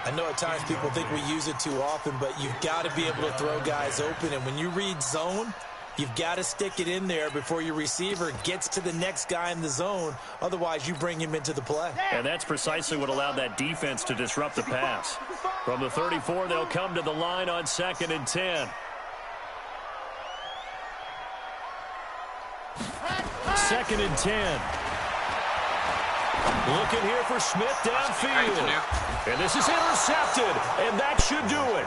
Speaker 6: I know at times people think we use it too often, but you've got to be able to throw guys open. And when you read zone, You've got to stick it in there before your receiver gets to the next guy in the zone. Otherwise, you bring him into the play.
Speaker 3: And that's precisely what allowed that defense to disrupt the pass. From the 34, they'll come to the line on 2nd and 10. 2nd and 10. Looking here for Smith downfield. And this is intercepted, and that should do it.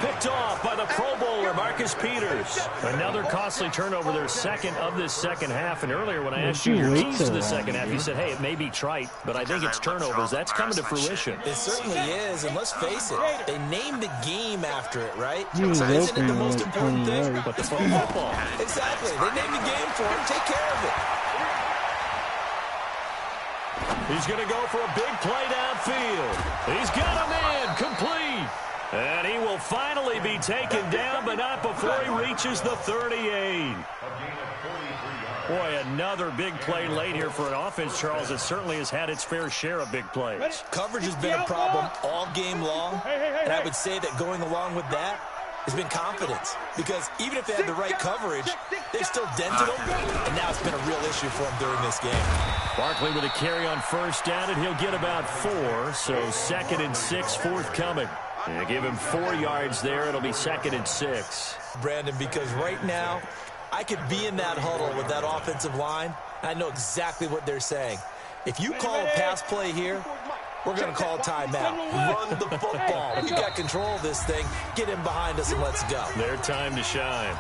Speaker 3: Picked off by the Pro Bowler, Marcus Peters. Another costly turnover, their second of this second half. And earlier when I asked you your keys to the second half, you said, hey, it may be trite, but I think it's turnovers. That's coming to fruition.
Speaker 6: It certainly is, and let's face it, they named the game after it, right? So isn't it the most important thing?
Speaker 3: But the football.
Speaker 6: Exactly. They named the game for it. Take care of it.
Speaker 3: He's going to go for a big play downfield. He's got a man complete. And he will finally be taken down, but not before he reaches the 38. Boy, another big play late here for an offense, Charles, that certainly has had its fair share of big plays.
Speaker 6: Coverage has been a problem all game long, and I would say that going along with that has been confidence. Because even if they had the right coverage, they've still dented them, and now it's been a real issue for them during this game.
Speaker 3: Barkley with a carry on first down, and he'll get about 4, so 2nd and 6 forthcoming. And give him 4 yards there. It'll be 2nd and 6.
Speaker 6: Brandon, because right now, I could be in that huddle with that offensive line, and I know exactly what they're saying. If you call a pass play here, we're going to call timeout. Run the football. We got control of this thing. Get him behind us and let's go.
Speaker 3: Their time to shine.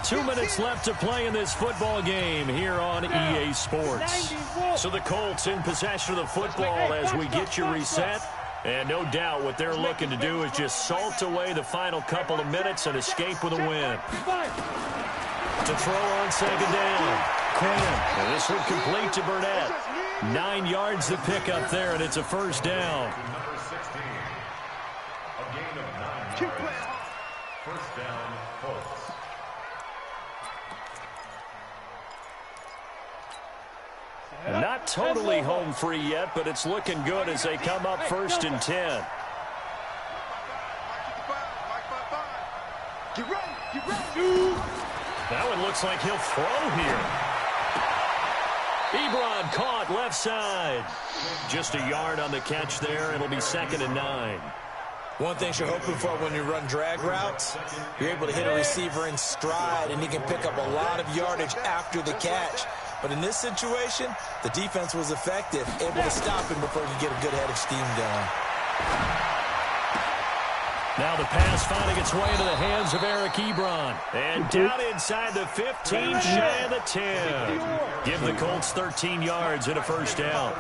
Speaker 3: 2 minutes left to play in this football game here on EA Sports. So the Colts in possession of the football as we get you reset. And no doubt what they're looking to do is just salt away the final couple of minutes and escape with a win. To throw on 2nd down. Quinn. And this one complete to Burnett. 9 yards to pick up there, and it's a first down.
Speaker 5: Number 16. A gain of 9 yards. First down, Colts.
Speaker 3: Not totally home free yet, but it's looking good as they come up 1st and 10. That one looks like he'll throw here. Ebron caught left side. Just a yard on the catch there. It'll be 2nd and 9.
Speaker 6: One thing you're hoping for when you run drag routes, you're able to hit a receiver in stride, and he can pick up a lot of yardage after the catch. But in this situation, the defense was effective, able to stop him before he could get a good head of steam going.
Speaker 3: Now the pass finding its way into the hands of Eric Ebron. And down inside the 15, shy of the 10. Give the Colts 13 yards and a first down.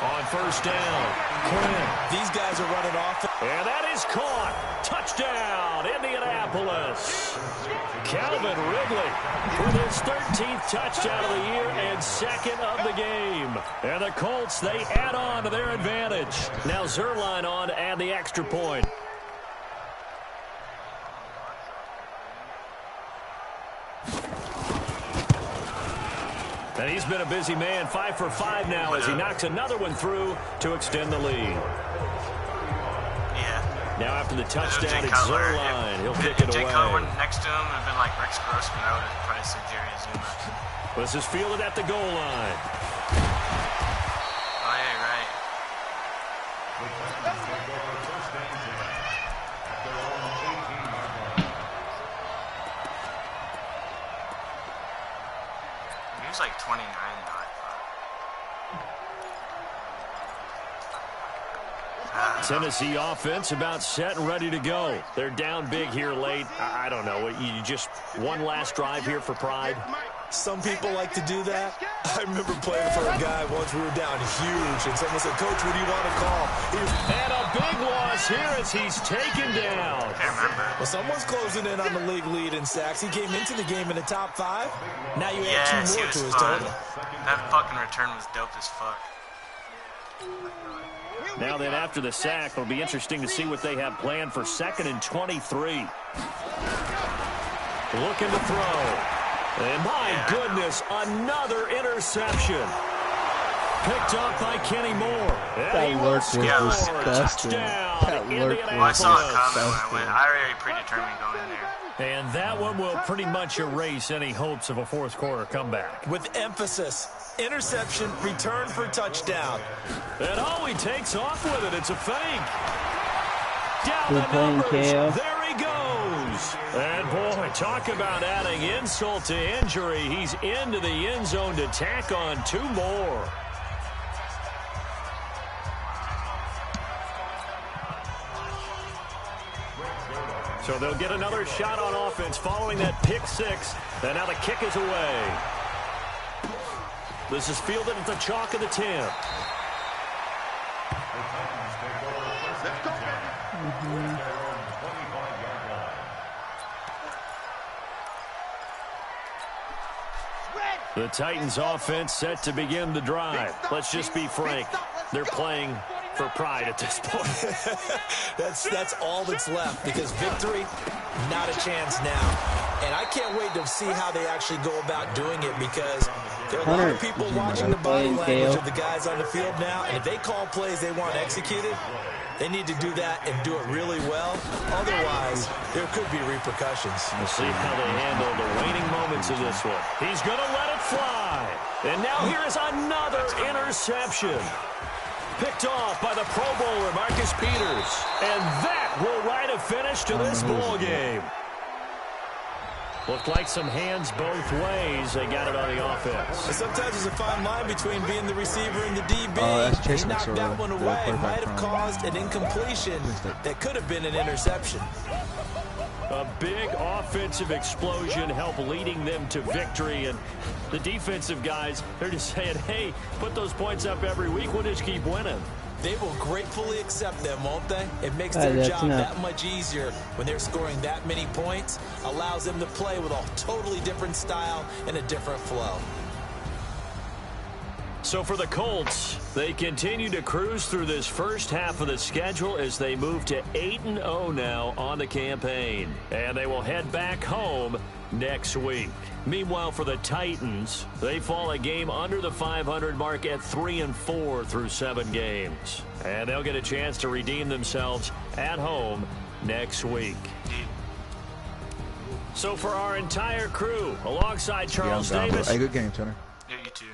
Speaker 3: On first down, Quinn.
Speaker 6: These guys are running off.
Speaker 3: And that is caught. Touchdown, Indianapolis. Calvin Ridley with his 13th touchdown of the year and 2nd of the game. And the Colts, they add on to their advantage. Now Zerline on to add the extra point. And he's been a busy man, 5 for 5 now as he knocks another one through to extend the lead.
Speaker 7: Yeah.
Speaker 3: Now after the touchdown, it's Zerline. He'll kick it away.
Speaker 7: Jay Cutler next to him would have been like Rex Grossman. I would have probably said Jerry Azuma.
Speaker 3: This is fielded at the goal line.
Speaker 7: Oh, yeah, right. He was like 29 now, I thought.
Speaker 3: Tennessee offense about set and ready to go. They're down big here late. I don't know. You just one last drive here for pride.
Speaker 6: Some people like to do that. I remember playing for a guy once we were down huge, and someone said, Coach, what do you want to call?
Speaker 3: And a big loss here as he's taken down.
Speaker 7: Can't remember.
Speaker 6: Well, someone's closing in on the league lead in sacks. He came into the game in the top 5. Now you add 2 more to his total.
Speaker 7: That fucking return was dope as fuck.
Speaker 3: Now then, after the sack, it'll be interesting to see what they have planned for 2nd and 23. Looking to throw. And my goodness, another interception. Picked up by Kenny Moore.
Speaker 1: That lurk was disgusting. That lurk was
Speaker 7: I saw it coming when I already predetermined going there.
Speaker 3: And that one will pretty much erase any hopes of a fourth quarter comeback.
Speaker 6: With emphasis, interception, return for touchdown.
Speaker 3: And he takes off with it. It's a fake. Down
Speaker 4: Good
Speaker 3: the
Speaker 4: playing,
Speaker 3: numbers.
Speaker 4: KO.
Speaker 3: There he goes. And boy, talk about adding insult to injury. He's into the end zone to tack on 2 more. So they'll get another shot on offense following that pick 6. And now the kick is away. This is fielded at the chalk of the 10. The Titans offense set to begin the drive. Let's just be frank. They're playing for pride at this point.
Speaker 6: That's all that's left, because victory, not a chance now. And I can't wait to see how they actually go about doing it, because there are a lot of people watching the body language of the guys on the field now, and if they call plays they want executed, they need to do that and do it really well. Otherwise, there could be repercussions.
Speaker 3: We'll see how they handle the waning moments of this one. He's going to let it fly. And now here is another interception. Picked off by the Pro Bowler, Marcus Peters. And that will write a finish to this ball game. Looked like some hands both ways. They got it on the offense.
Speaker 6: And sometimes there's a fine line between being the receiver and the DB.
Speaker 1: He
Speaker 6: knocked that one away. Might have caused an incompletion that could have been an interception.
Speaker 3: A big offensive explosion helped leading them to victory. And the defensive guys, they're just saying, hey, put those points up every week. We'll just keep winning.
Speaker 6: They will gratefully accept them, won't they? It makes their job that much easier when they're scoring that many points. Allows them to play with a totally different style and a different flow.
Speaker 3: So for the Colts, they continue to cruise through this first half of the schedule as they move to 8-0 now on the campaign. And they will head back home next week. Meanwhile, for the Titans, they fall a game under the 500 mark at 3-4 through 7 games. And they'll get a chance to redeem themselves at home next week. So for our entire crew, alongside Charles Davis.
Speaker 1: Hey, good game, Turner.
Speaker 7: Yeah, you too.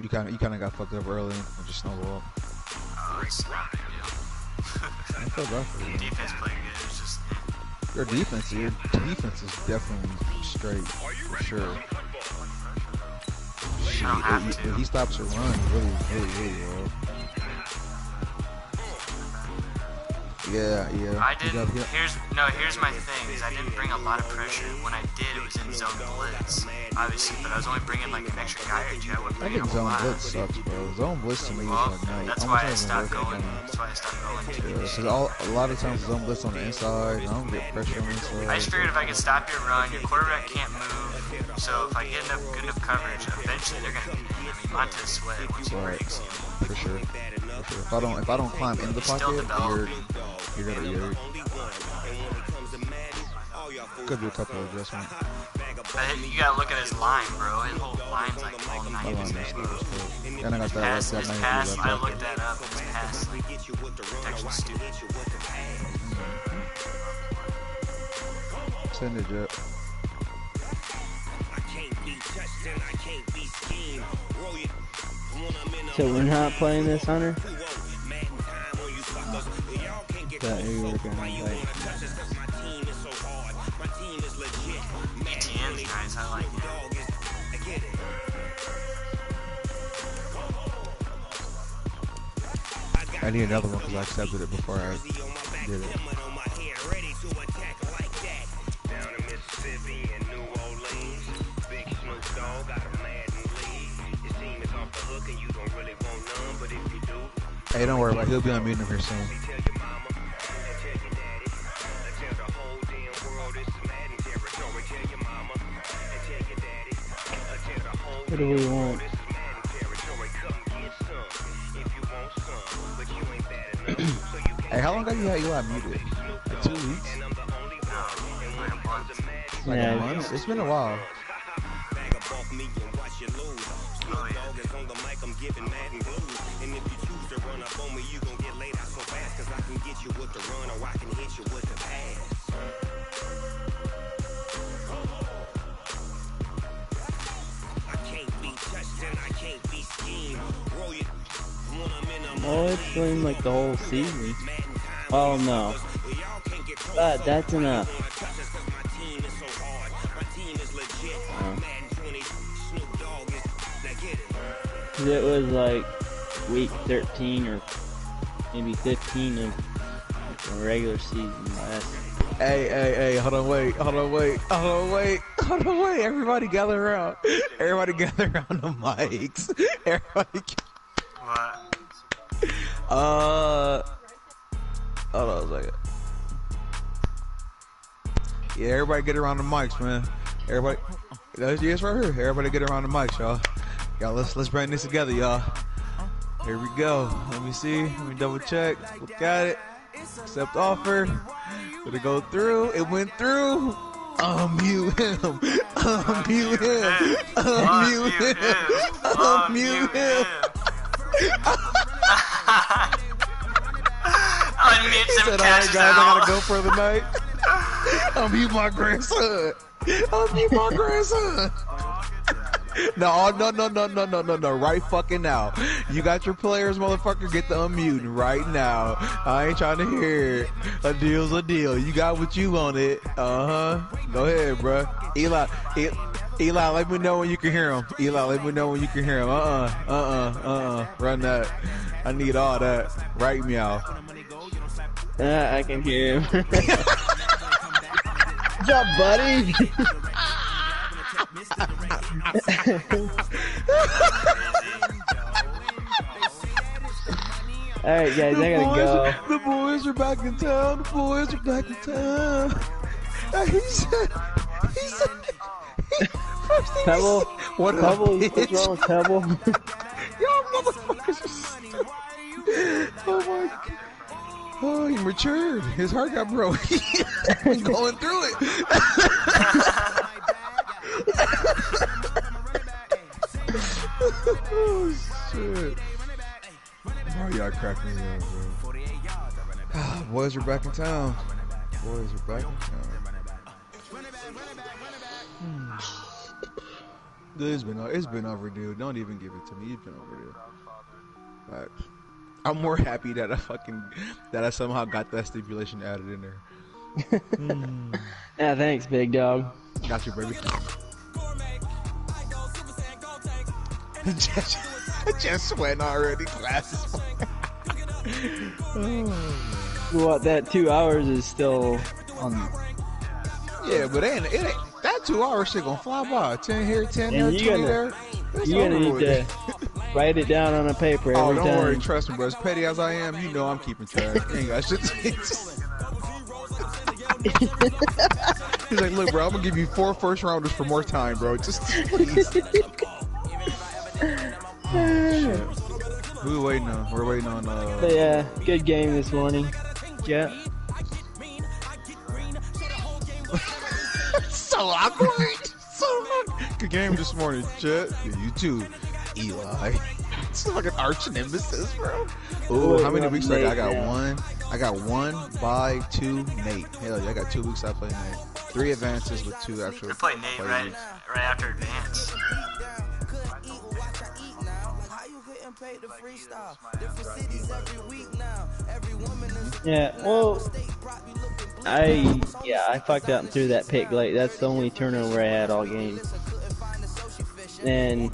Speaker 1: You kind of got fucked up early and just snowballed.
Speaker 7: It's not a big deal.
Speaker 1: I feel bad for you.
Speaker 7: Defense playing good. It's just
Speaker 1: Your defense is definitely straight for sure. If he stops your run, really well. Yeah.
Speaker 7: I didn't. Here's my thing. Is I didn't bring a lot of pressure. When I did, it was in zone blitz, obviously. But I was only bringing like an extra guy or two. I think
Speaker 1: zone blitz sucks, bro. Zone blitz to me is like nice.
Speaker 7: That's why I stopped going.
Speaker 1: Because a lot of times zone blitz on the inside, I don't get pressure on the inside.
Speaker 7: I just figured if I could stop your run, your quarterback can't move. So if I get good enough coverage, eventually they're gonna beat me. I mean, Montez Sweat once he breaks.
Speaker 1: For sure. If I don't climb in the pocket, you're gonna could be a couple of adjustments.
Speaker 7: But you gotta look at his line, bro. His whole line's like all 90s.
Speaker 1: And I got
Speaker 7: his pass, I looked that up. His pass, like, protection's stupid.
Speaker 1: Send it, Jet.
Speaker 4: So we're not playing this, Hunter? That you were gonna like.
Speaker 7: ETN's nice, I like it.
Speaker 1: I need another one because I accepted it before I did it. Hey, don't worry about it. He'll be on mute here soon.
Speaker 4: What do we want?
Speaker 1: Hey, how long ago you had Eli muted? Like 2 weeks?
Speaker 7: Like a month.
Speaker 1: Like a month? It's been a while.
Speaker 9: off me and watch you lose. Snoop Dogg is on the mic, I'm giving mad and blues. And if you choose to run up on me, you gon' get laid out so fast. Cause I can get you with the run or I can hit you with the pass. I can't be touched and I can't be schemed. Roll you when I'm in a
Speaker 4: Oh, it's been like the whole season. Oh no. But that's enough. It was like week 13 or maybe 15 of the regular season last.
Speaker 1: Hey, hold on, wait. Everybody gather around. Everybody gather around the mics. Everybody.
Speaker 7: What?
Speaker 1: Hold on a second. Yeah, everybody get around the mics, man. Everybody, yes, right here. Everybody get around the mics, y'all. Y'all, let's bring this together, y'all. Here we go. Let me see. Let me double check. Look at it. Accept offer. Did it go through? It went through. Unmute him. Unmute him. Unmute him. Unmute him.
Speaker 7: Unmute some
Speaker 1: catches guys, I gotta go for the night. Unmute my grandson. Unmute my grandson. No, right fucking now. You got your players, motherfucker. Get the unmute right now. I ain't trying to hear it. A deal's a deal. You got what you wanted. Go ahead, bruh. Eli, let me know when you can hear him. Eli, let me know when you can hear him. Run that. I need all that. Right meow.
Speaker 4: I can hear him. What's up, buddy? Alright, guys, I gotta go.
Speaker 1: The boys are back in town. The boys are back in town. He said,
Speaker 4: Pebble?
Speaker 1: What up,
Speaker 4: Pebble?
Speaker 1: bitch?
Speaker 4: What's wrong with Pebble?
Speaker 1: Y'all motherfuckers are stupid. Oh my god. Oh, he matured. His heart got broke. He's going through it. Oh shit. Bro, y'all cracking me up, bro. Boys are back in town. Boys are back in town. It's been overdue. Don't even give it to me. It's been overdue. Facts. I'm more happy that I somehow got that stipulation added in there.
Speaker 4: Yeah, thanks, big dog.
Speaker 1: Got you, baby. Just sweating already. Glasses.
Speaker 4: What, that 2 hours is still on.
Speaker 1: Yeah, but it ain't that 2 hours shit gonna fly by. 10 here, 10 there, 20 there.
Speaker 4: You're gonna need to write it down on a paper every
Speaker 1: don't
Speaker 4: time.
Speaker 1: worry, trust me, bro. As petty as I am, you know I'm keeping track. You ain't got shit to He's like, look, bro, I'm gonna give you 4 first rounders for more time, bro. Just please. Who we waiting on? We're waiting on.
Speaker 4: But yeah, good game this morning. Yeah.
Speaker 1: So awkward. So good game this morning, Chet. Yeah, you too, Eli. It's like an arch nemesis, bro. Ooh, how many weeks I got? I got one by 2 Nate. Hell yeah, I got 2 weeks I play Nate. 3 advances with 2 actual.
Speaker 7: I played Nate right after advance.
Speaker 4: Yeah, well, I fucked up and threw that pick late. That's the only turnover I had all game. And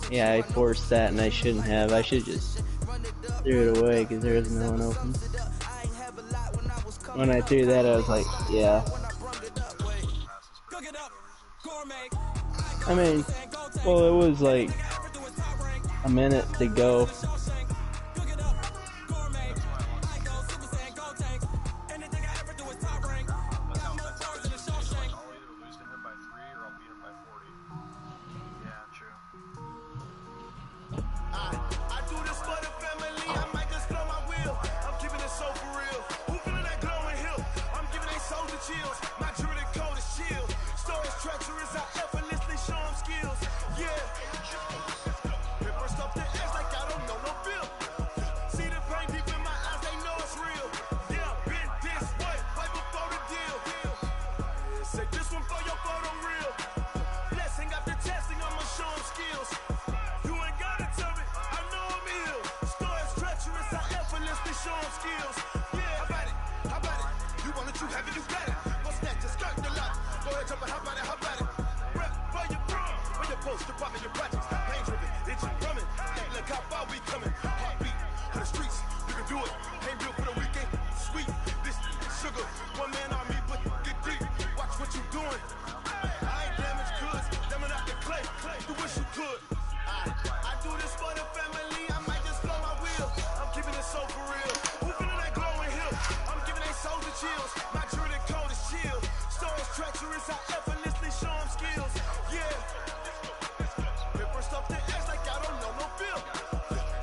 Speaker 4: yeah, I forced that and I shouldn't have. I should just threw it away because there was no one open. When I threw that, I was like, yeah. I mean, well, it was like a minute to go.
Speaker 2: My truly code is chill. Stories treacherous, I effortlessly show them skills.
Speaker 5: cop out, we coming. Heartbeat for the streets, you can do it. Ain't built for the weekend, sweet. This sugar, one man on me, but get deep. Watch what you doing. I ain't damaged goods, damn out the clay. You wish you could. I do this for the family, I might just blow my wheel. I'm keeping it so for real. Who feeling that glowing hill? I'm giving they souls the chills. My true the cold is chill. Stories treacherous, I effortlessly show them skills. Yeah. Paper stuff to act like I don't know no feel.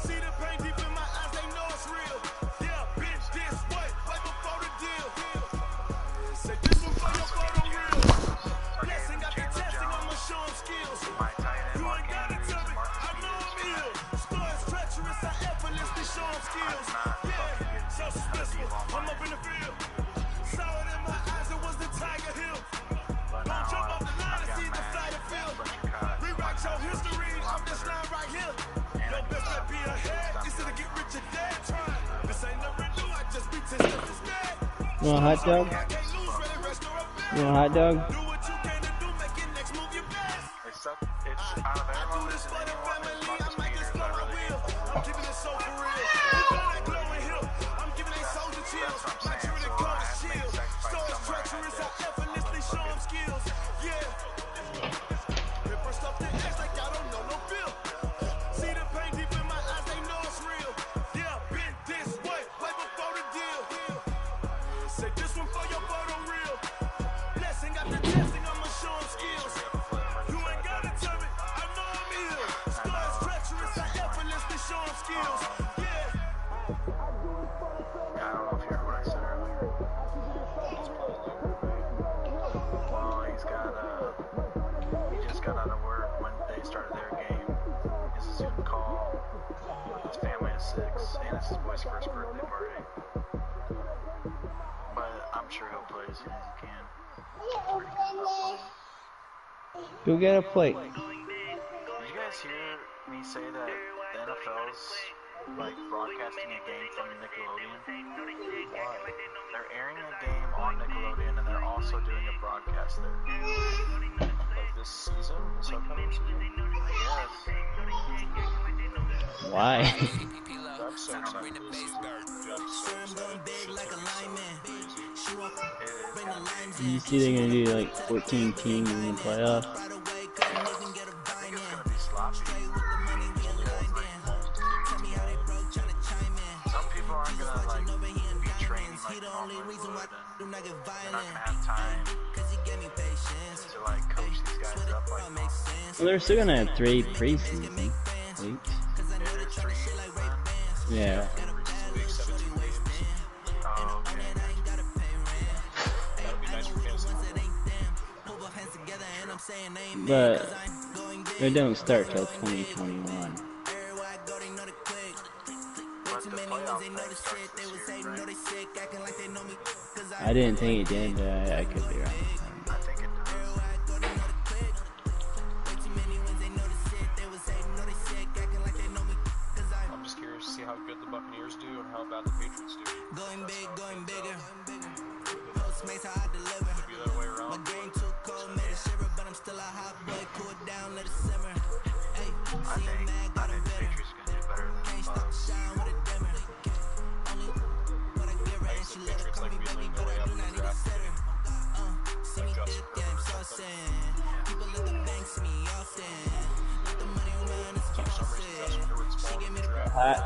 Speaker 5: See the pain deep in my eyes, they know it's real. Yeah, bitch, this way, right before the deal. Say this one for your photo real. Blessing got the testing, I'ma show them skills. You ain't gotta tell me, I know I'm ill. Stories treacherous, I effortlessly show them skills. Yeah, so suspenseful, I'm up in the field. Saw it in my eyes, it was the Tiger Hill. Don't jump off the line and see the fighter field. Rewrite your history, I'm this line right here. Your best bet be ahead, instead of get rich or dead trying. This ain't never new, I just be 10 steps instead.
Speaker 4: You want a hot dog? You want a hot dog?
Speaker 5: Do what you can to do, make your next move your best.
Speaker 10: It's out of
Speaker 5: I do this for the family, I might just blow my wheel. I'm keeping it so for real. You feeling that glowing hill? I'm giving they souls the chills. My true the cold is chill. Stories treacherous, I effortlessly show them skills. Yeah. Paper stuff that acts like I don't know no feel. See the pain deep in my eyes, they know it's real. Yeah, been this way, way before the deal. Say this one for your photo real. Blessing got the testing, I'ma show them skills. You ain't gotta tell me, I know I'm ill. Stories treacherous, I effortlessly show them skills. Yeah.
Speaker 10: I don't know if you heard what I said earlier. Well, he just got out of work when they started their game. He's a Zoom call. His family is 6, and it's his boy's first birthday party. But I'm sure he'll play as soon as he can.
Speaker 4: Go get a plate.
Speaker 10: Did you guys hear me say that the NFL's like broadcasting a game from Nickelodeon? Why? They're airing a game on Nickelodeon and they're also doing a broadcast there. Of this season? This upcoming season? Yes.
Speaker 4: Why?
Speaker 10: I'm so excited for this season.
Speaker 4: You see they're gonna do like 14 teams in the playoffs.
Speaker 10: I think it's gonna be sloppy. Some people aren't gonna like be training like normally would, and they're not gonna have time to like coach these guys up like normal.
Speaker 4: Well, they're still gonna have 3 preseason weeks.
Speaker 10: There's 3 seasons then.
Speaker 4: Yeah.
Speaker 10: 3 weeks, 17 games. Oh, okay. That'll be nice for fantasy football.
Speaker 4: But they don't start till 2021.
Speaker 10: But the playoff thing starts this year, right?
Speaker 4: I didn't think it did, but I could be wrong.
Speaker 10: I think it does. I'm just curious to see how good the Buccaneers do and how bad the Patriots do. Going big, going bigger. Postmates how I deliver. Could be that way around. My game too cold, made a shiver, but I'm still a hot boy. Cool it down, let it simmer. Hey, I think the Patriots are gonna do better than the Bucs. I used the Patriots like recently the way up in the draft. Like Justin Herbert or something.
Speaker 2: People let the bank see me often. Let the money run, it's
Speaker 10: For some reason, Justin Herbert's falling in the draft.
Speaker 4: Hot.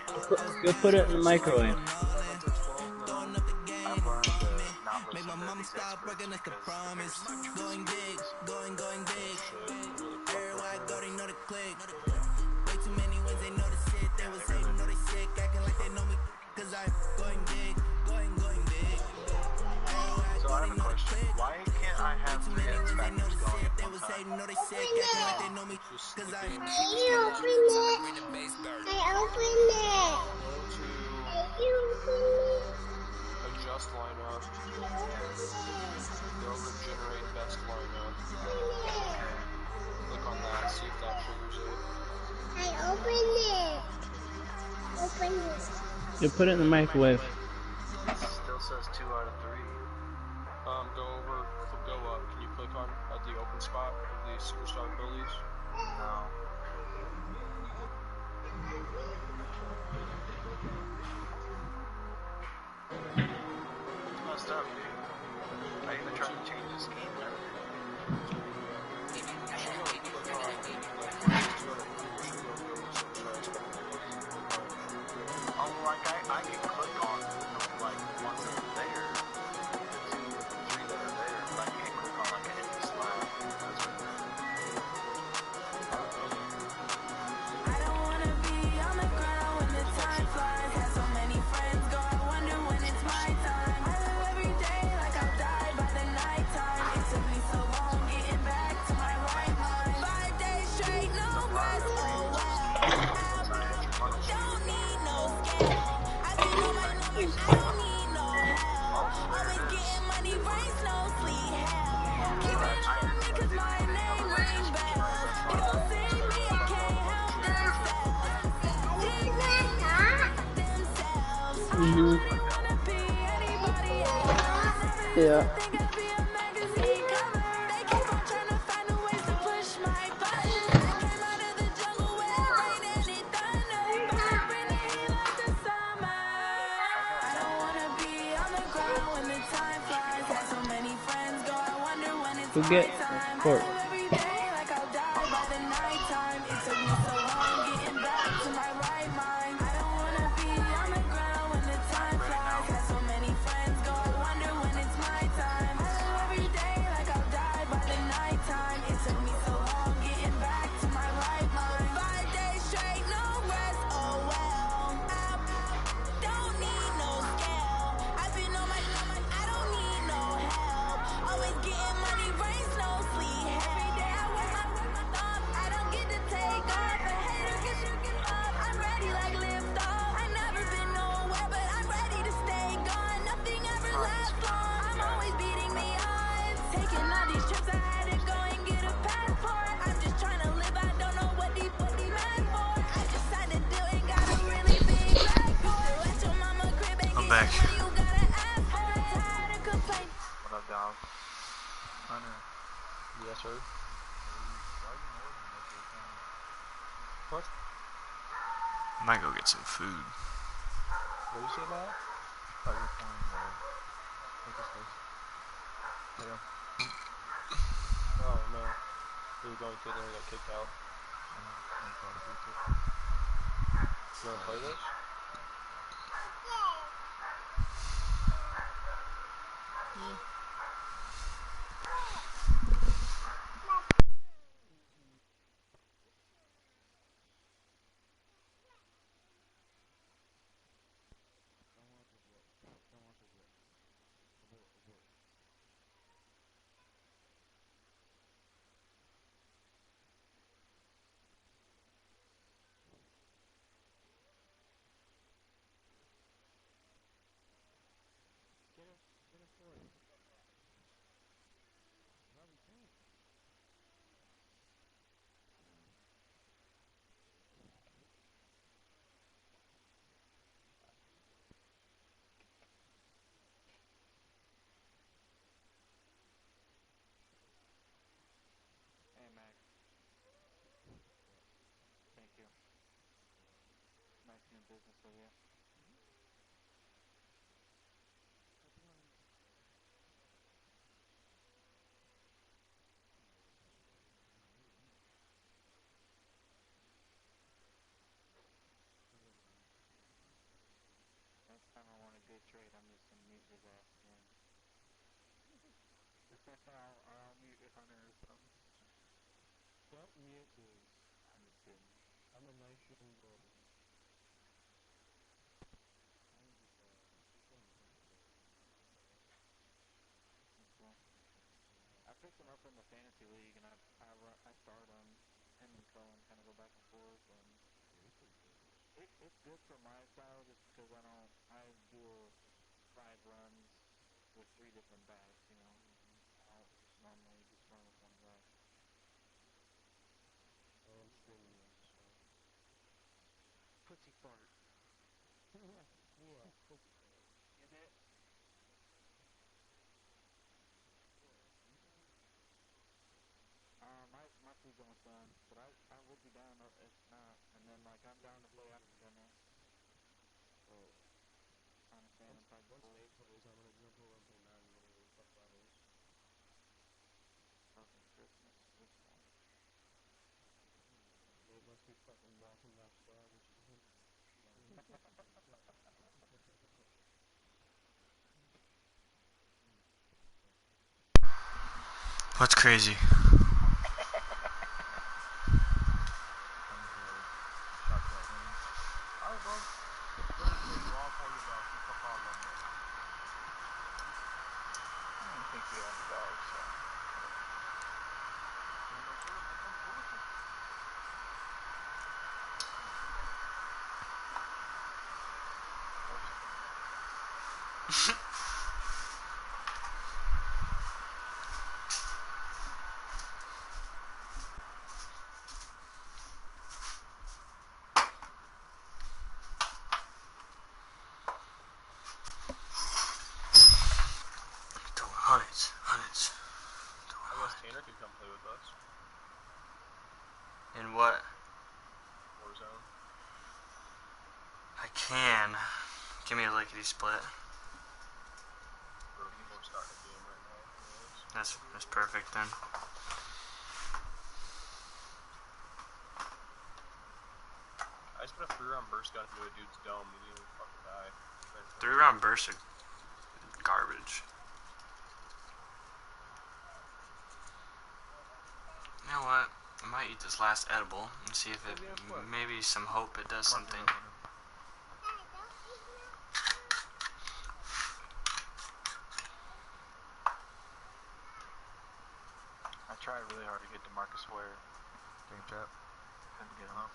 Speaker 10: That's what they're saying.
Speaker 4: Go put it in the microwave.
Speaker 10: I've learned to not listen to these experts because there's some truth.
Speaker 2: going big, going big. Everywhere I go, they know the click. Way too many wins, they know the shit. They was hating, know they sick, acting like they know me. Cause I'm going big, going big.
Speaker 10: So I have a question. Why can't I have 3 X Factors going at one time?
Speaker 2: Know they sick, acting like they know me. Cause I'm
Speaker 8: I open it. You open it.
Speaker 10: Adjust lineup. Go to generate best lineup. Click on that, see if that triggers it.
Speaker 8: I open it. Open it.
Speaker 4: You put it in the microwave.
Speaker 10: It still says 2 out of 3. Go up. Can you click on the open spot of the superstar abilities? No. It's messed up, dude. I even tried to change the scheme and everything. Oh, like I can click on like ones that are there, the 2 or the 3 that are there, but I can't click on like an empty slab.
Speaker 2: I don't wanna be on the ground when the time flies. Had so many friends go, I wonder when it's my time. I live every day like I'll die by the nighttime. It took me so long getting back to my right mind. 5 days straight, no rest, oh well. Don't need no scale. I've been on my limit, I don't need no help. Always getting money, rains, no sleep, hell. Keep it up on me cause my name ring bells. People see me, I can't help themselves. I don't really wanna be anybody else.
Speaker 4: Yeah.
Speaker 2: Think I'd be a magazine cover. They keep on trying to find a ways to push my buttons. I came out of the jungle where it rained and it thundered. But I bring the heat like the summer. I don't wanna be on the ground when the time flies. Had so many friends go, I wonder when it's
Speaker 4: Who
Speaker 2: my
Speaker 4: get
Speaker 2: time. I
Speaker 4: court?
Speaker 2: live every day like I'll die by the nighttime. It took me so long getting back to my right mind. I don't wanna be on the ground when the time flies. Had so many friends go, I wonder when it's my time. I live every day like I'll die by the nighttime. It took me so long getting back to my right mind. 5 days straight, no rest, oh well. Don't need no scale. I've been on my limit, I don't need no help. Always getting money, rains, no sleep. Every day I work my thumb, I don't get to take off. A hater get shook up, I'm ready like lift off. I never been nowhere, but I'm ready to stay gone. Nothing ever lasts long, I'm always beating the odds. Taking all these trips, I had to go and get a passport. I'm just trying to live, I don't know what they mad for. I just signed a deal and got a really big bag for it. At your mama crib and
Speaker 7: I'm
Speaker 2: get
Speaker 7: back.
Speaker 2: the money, you gotta ask for it. Tired of complaining.
Speaker 10: What up, dog? Hunter. Yes, sir. What?
Speaker 7: Might go get some food.
Speaker 10: What did you say about? Oh, you're playing what's his face? Yeah. Oh, no. He was going to, then he got kicked out. You want to play this? Hey, Max. Thank you. Nice doing business with you. Next time I want a good trade, I'm just gonna mute his ass again. I'll mute Hunter or something. Don't mute his. I'm just kidding. I'm a nice young boy. I'm just cool. I picked him up in the fantasy league, and I start him. Him and Cohen kind of go back and forth, and it's good for my style just because I do 5 runs with 3 different backs, you know. I don't just normally just run with one guy. Oh, I'm streaming you, so. Pussy fart. Yeah, pussy fart. Is it? My food's almost done, but I Like, I'm down to play after dinner.
Speaker 9: Oh.
Speaker 10: Kind of fan type of
Speaker 9: Once
Speaker 10: boy.
Speaker 9: Nate plays, I'm gonna jump over until 9 and whatever the fuck that is.
Speaker 10: Fucking Christmas. Which one?
Speaker 9: Nate must be fucking watching that garbage.
Speaker 7: What's crazy?
Speaker 10: I don't think we have dogs, so.
Speaker 7: Hundreds.
Speaker 11: I guess Tanner could come play with us.
Speaker 7: In what?
Speaker 11: Warzone.
Speaker 7: I can. Give me a lickety split.
Speaker 11: We're starting a game right now.
Speaker 7: That's perfect then.
Speaker 11: I just put a 3-round burst gun into a dude's dome. He didn't even fucking die.
Speaker 7: 3-round bursts are garbage. You know what? I might eat this last edible and see if it, maybe some hope it does something.
Speaker 10: I tried really hard to get to Marcus Ware.
Speaker 1: Game chat.
Speaker 10: Couldn't get him.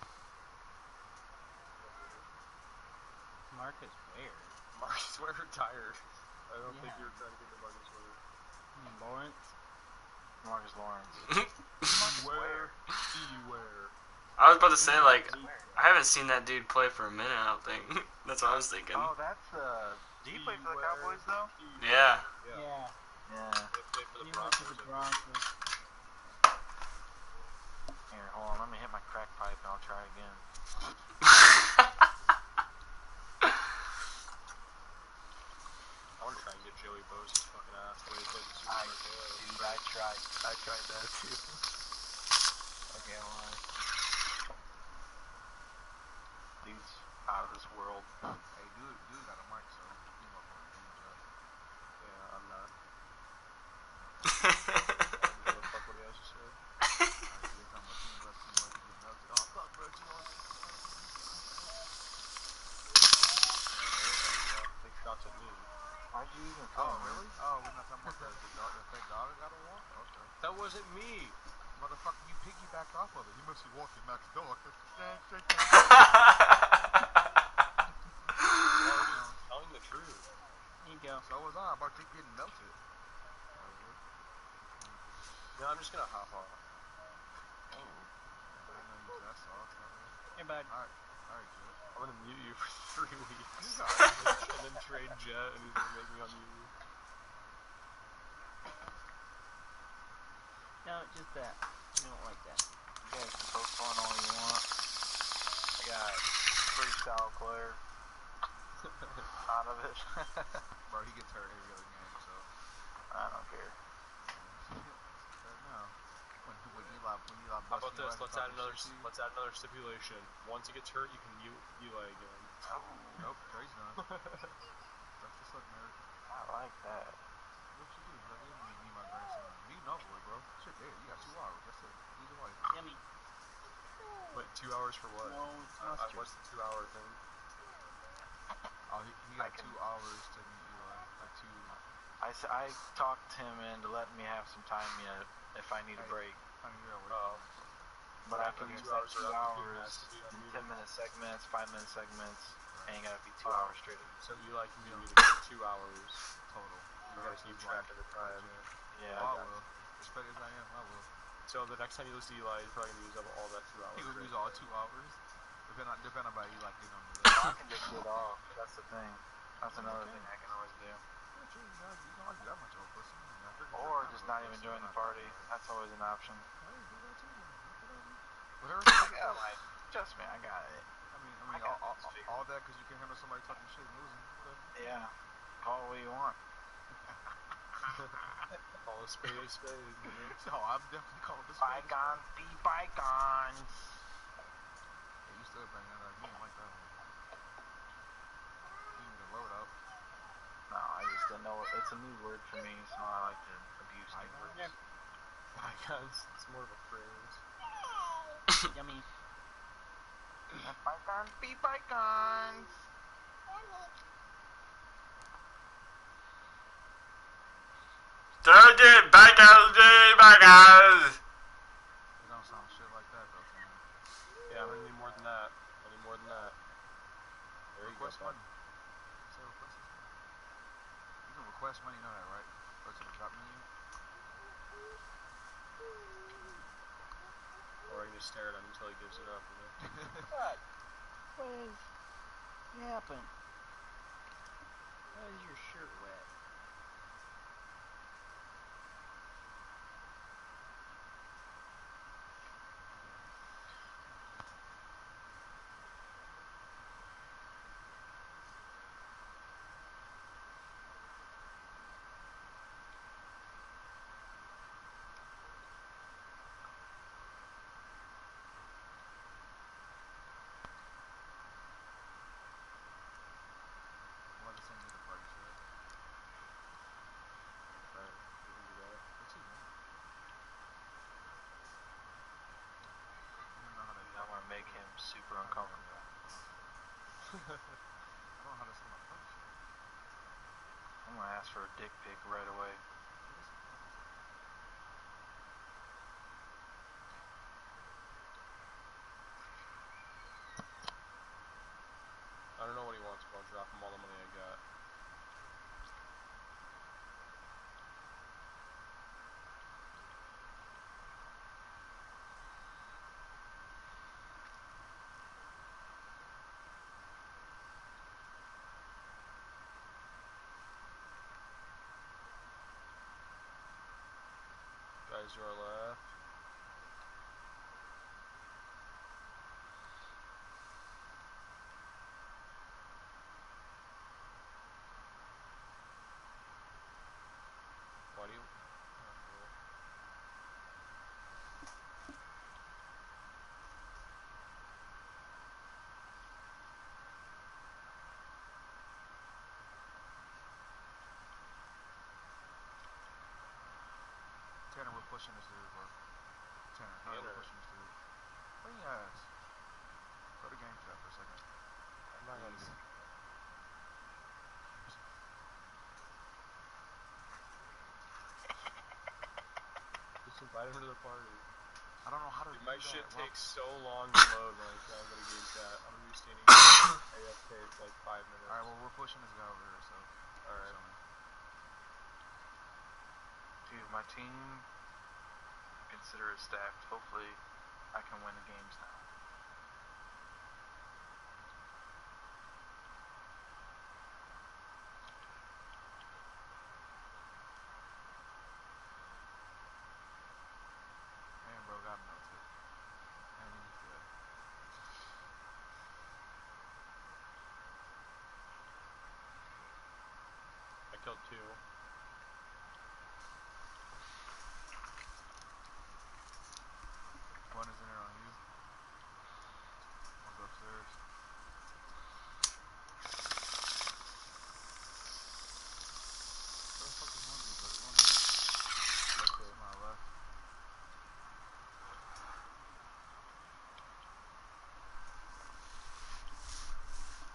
Speaker 4: Marcus Ware.
Speaker 11: Marcus Ware retired. I don't think you were trying to get the Marcus Ware.
Speaker 4: Lawrence.
Speaker 10: Marcus Lawrence.
Speaker 11: Where? Where?
Speaker 7: I was about to say, like, I haven't seen that dude play for a minute, I don't think. That's what I was thinking.
Speaker 10: Oh, that's did he play for the Cowboys though?
Speaker 7: Yeah.
Speaker 4: Yeah.
Speaker 11: They play for the
Speaker 4: He went to
Speaker 11: Broncos.
Speaker 4: the Broncos.
Speaker 10: Here, hold on. Let me hit my crack pipe and I'll try again.
Speaker 11: I want to try and get Joey Bosa's fucking ass the way he plays the Super Bowl.
Speaker 10: Dude, I tried that too. Okay, hold on. Dude's out of this world.
Speaker 1: Hey, dude got a mic, so you know what game chat.
Speaker 11: Yeah, I'm not. What the fuck, what he has to say?
Speaker 1: They're talking about team left, team right, team left. Oh, fuck, bro, you know what?
Speaker 11: Take shots at me.
Speaker 10: Why'd you even
Speaker 1: Oh, really? Oh, we're not talking about the fake dog that got a walk? Okay.
Speaker 11: That wasn't me.
Speaker 1: Motherfucker, you piggybacked off of it. You must be walking next door.
Speaker 11: Telling the truth.
Speaker 4: There you go.
Speaker 1: So was I, about to getting melted.
Speaker 11: No, I'm just gonna hop off.
Speaker 1: I know you that sauce.
Speaker 4: Hey, bud.
Speaker 1: Alright, Jet.
Speaker 11: I'm gonna mute you for 3 weeks. And then trade Jet and he's gonna make me unmute you.
Speaker 4: No, just that. You don't like that.
Speaker 10: You guys can poke fun all you want. I got pretty solid player out of it.
Speaker 1: Bro, he gets hurt every other game, so.
Speaker 10: I don't care.
Speaker 1: No. When Eli
Speaker 11: How about this? Let's add another stipulation. Once he gets hurt, you can mute Eli again.
Speaker 10: Oh.
Speaker 1: Nope, Trey's done. That's just like American.
Speaker 10: I like that.
Speaker 1: What you do, bro? You need my grandson. Me, no boy, bro. Shit, there. You got 2 hours. That's it. He's a wife.
Speaker 4: Yummy.
Speaker 11: Wait, 2 hours for what?
Speaker 4: No, it's mustard.
Speaker 11: What's the 2 hour thing?
Speaker 1: Oh, he got 2 hours to meet Eli. Like 2.
Speaker 10: I talked him into letting me have some time yet if I need a break. But after these 2 hours, 10-minute segments, 5-minute segments, ain't gotta be 2 hours straight.
Speaker 11: So Eli can be muted for 2 hours
Speaker 1: total.
Speaker 11: You gotta keep track of the time.
Speaker 10: Yeah,
Speaker 1: I will. Respect as I am, I will.
Speaker 11: So the next time you lose to Eli, he's probably gonna use up all that 2 hours.
Speaker 1: He will use all 2 hours. Depending on how Eli getting on the
Speaker 10: I can just get off. That's the thing. That's another thing I can always do.
Speaker 1: You don't do that much of a pussy.
Speaker 10: Or just not even join the party. That's always an option. Whatever. Trust me, I got it.
Speaker 5: I mean, all that because you can handle somebody talking shit and losing.
Speaker 10: Yeah. Call it what you want.
Speaker 11: Call a spade a spade.
Speaker 5: No, I'm definitely calling this spade.
Speaker 10: Bygones be bygones.
Speaker 5: Yeah, you still bring that up. You didn't like that one. You need to load up.
Speaker 10: No, I just didn't know. It's a new word for me, so I like to abuse new words.
Speaker 11: Bygones. It's more of a phrase.
Speaker 10: Yummy. Bygones be bygones.
Speaker 11: It
Speaker 5: don't sound shit like that though, Sam.
Speaker 11: Yeah, I need more than that. There you go.
Speaker 5: Request money. Say request this money. You can request money, you know that, right? Go to the drop menu.
Speaker 11: Or I can just stare at him until he gives it up.
Speaker 10: What? What is happening? Why is your shirt wet? Make him super uncomfortable.
Speaker 5: I don't know how to say my punch.
Speaker 10: I'm gonna ask for a dick pic right away.
Speaker 11: I don't know what he wants, but I'll drop him all the money I got. Guys to our left. Why do you?
Speaker 5: Tanner, we're pushing this dude, bro. Tanner, we're pushing this dude. Bring your ass. Go to game chat for a second.
Speaker 11: I'm not gonna do it. Just invite him to the party.
Speaker 5: I don't know how to do
Speaker 11: my
Speaker 5: that.
Speaker 11: shit takes so long to load when I try to go to game chat. I'm gonna be standing AFK for like 5 minutes.
Speaker 5: Alright, well, we're pushing this guy over here, so.
Speaker 11: Alright.
Speaker 10: Dude, my team, consider it stacked. Hopefully, I can win the games now.
Speaker 5: Man, bro, got melted. And he's dead.
Speaker 11: I killed 2.
Speaker 5: One is in there on you. One's upstairs. Where the fuck is one dude, buddy? One dude. Left to my left.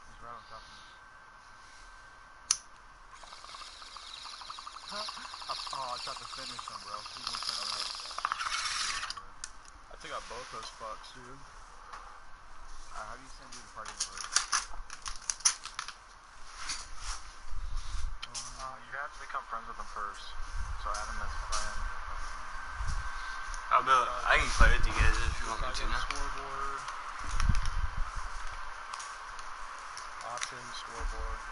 Speaker 5: He's right on top of me. Oh, I tried to finish him, bro. He went to the right.
Speaker 11: I took out both those fucks, dude.
Speaker 5: How do you send you the party invite?
Speaker 10: You have to become friends with them first. So add them as a friend.
Speaker 7: I can play with you guys if you want me to now.
Speaker 11: Scoreboard. Options, scoreboard.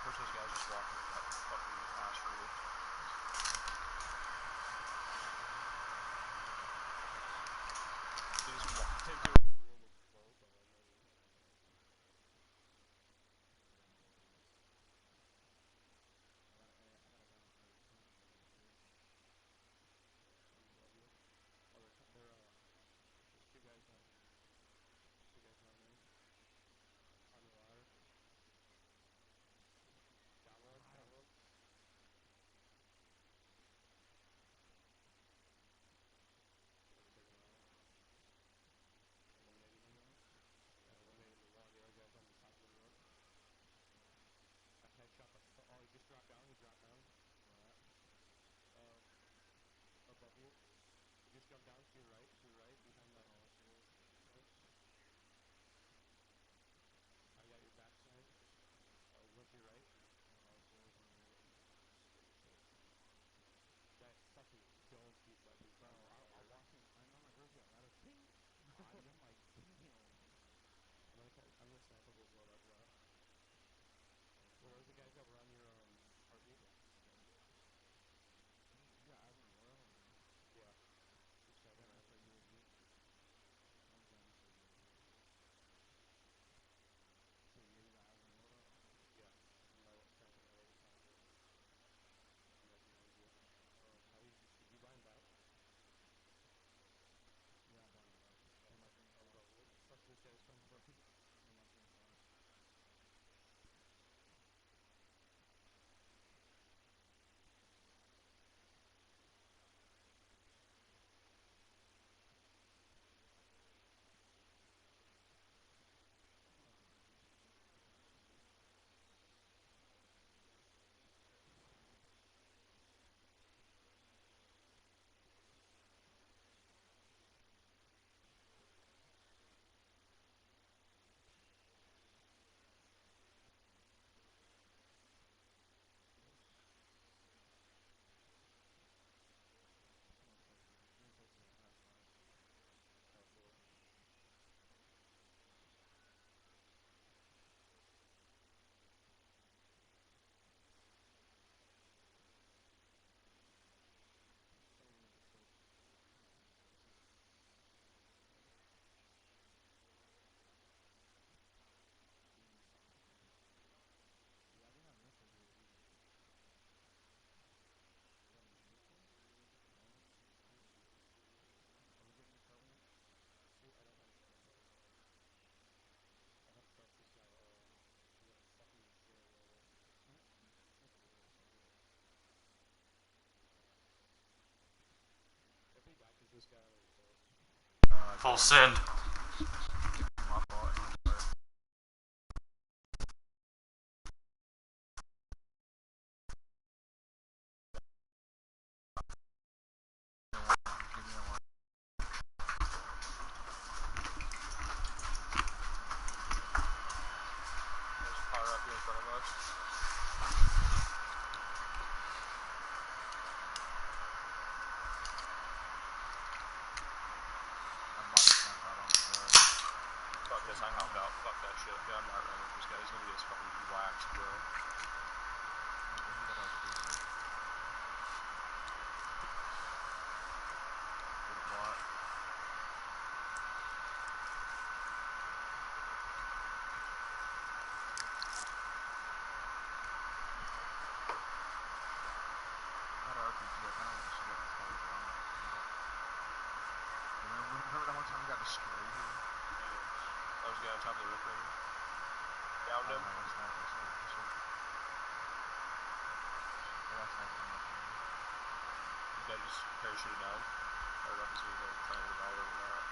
Speaker 11: first those guys just walking in that fucking ass for you. They just walked into a room with both of them.
Speaker 7: Full send.
Speaker 11: I hopped out. Fuck that shit. Yeah, I'm not running this guy. He's gonna get his fucking waxed, bro.
Speaker 1: Remember that one time we got destroyed here?
Speaker 11: I was on top of the roof right here. Downed him. You guys just parachuted down. Our weapons were like trying to revolve over that.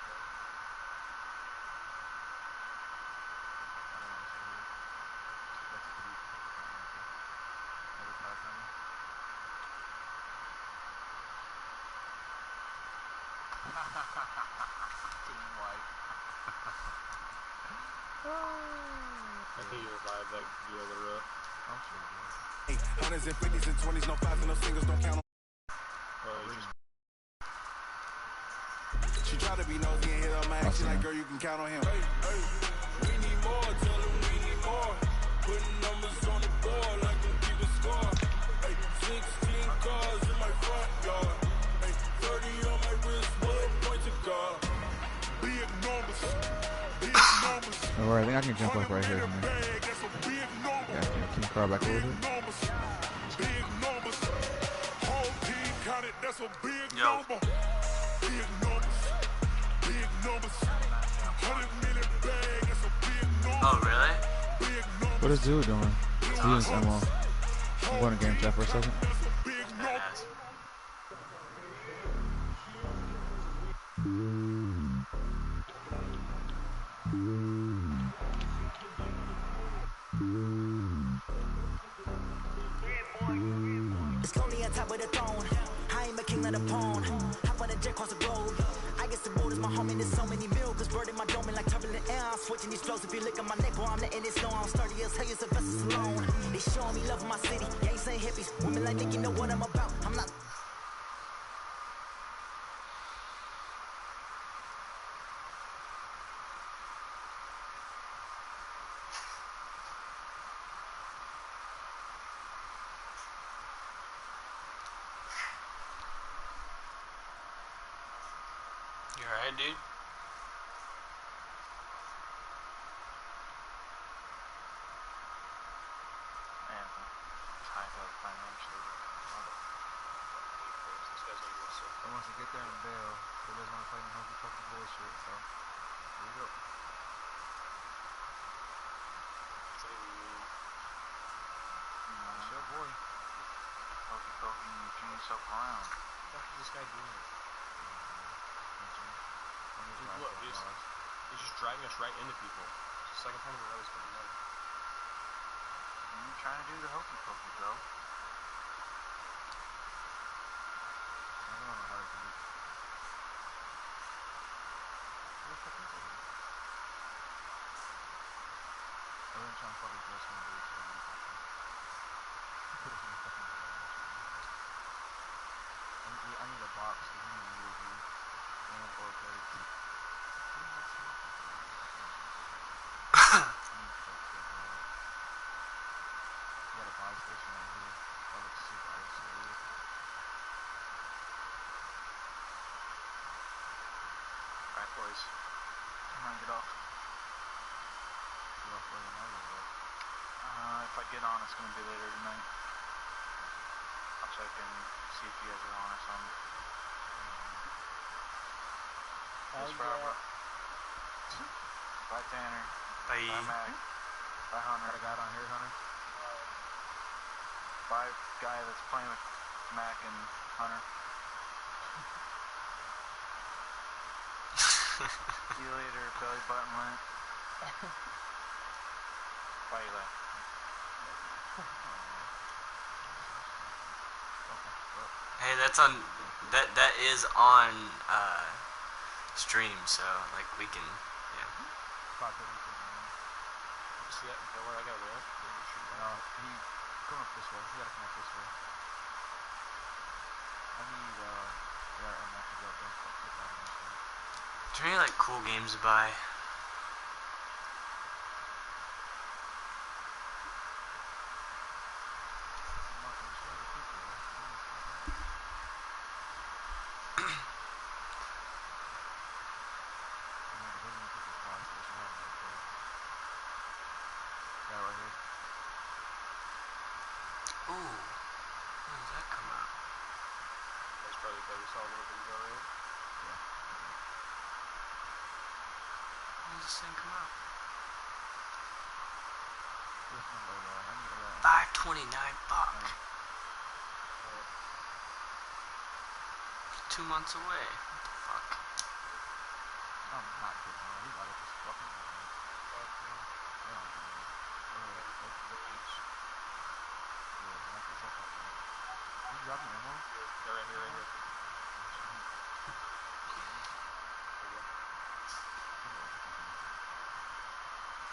Speaker 11: I think you revived that view of the roof. I'm sure you did.
Speaker 5: 100s and 50s and 20s, no fives and no singles, don't count on. She try to be nosy and hit up my action like, girl, you can count on him. Hey, we need more, tell him we need more. Putting numbers on the board.
Speaker 1: Alright, I think I can jump up right here. Man. Yeah, can you crawl back a little bit?
Speaker 7: Yo. Oh, really?
Speaker 1: What is Dude doing? He's doing some I'm going to game chat for a second.
Speaker 7: Badass.
Speaker 2: It's lonely on top of the throne. I am a king of the pawn. Hop on a jet across the globe. I guess the road is my home and there's so many miracles burning my dome like turbulent air. I'm switching these flows. If you look at my neck, boy, I'm letting it snow. I'm sturdy as hell, as a vessel alone. They showing me love in my city. Yeah, ain't saying hippies. Women like Nick, you know what I'm about. I'm not.
Speaker 7: You alright, dude?
Speaker 10: Man, tied up financially.
Speaker 11: He wants to get there and bail. He doesn't want to play any hokey pokey bullshit, so here we go. It's your boy.
Speaker 10: Hokey pokey and you turn yourself around.
Speaker 11: What is this guy doing? Look, he's just driving us right into people. It's the second time in a row he's coming out.
Speaker 10: You trying to do the hokey pokey, bro?
Speaker 11: I'm on a heartbeat. What the fuck is it? Everyone trying to fucking dress my boots or anything. Put us in the fucking garage. I need a box because we need a review and or crates. Got a buy station right here. That looks super isolated.
Speaker 10: Alright, boys. Come on, get off.
Speaker 11: Get off right now or what?
Speaker 10: If I get on, it's gonna be later tonight. I'll check and see if you guys are on or something. Thanks for Robert. Bye, Tanner.
Speaker 7: Bye.
Speaker 10: Bye, Mac. Bye, Hunter.
Speaker 11: Got a guy down here, Hunter?
Speaker 10: Bye, guy that's playing with Mac and Hunter. See you later, belly button lint. Bye, Eli.
Speaker 7: Hey, that's on. That is on stream, so like we can. Yeah.
Speaker 11: See that? Where I got a ramp?
Speaker 1: No, he come up this way. He gotta come up this way. I need yeah, and I can go back.
Speaker 7: Is there any like cool games to buy? Ooh, when does that come out?
Speaker 11: That's probably because we saw a little bit ago, right?
Speaker 1: Yeah.
Speaker 7: When does this thing come out? $529. 2 months away. What the fuck?
Speaker 1: I'm not getting on. We got this fucking you dropping ammo?
Speaker 11: Yeah, right here, right here.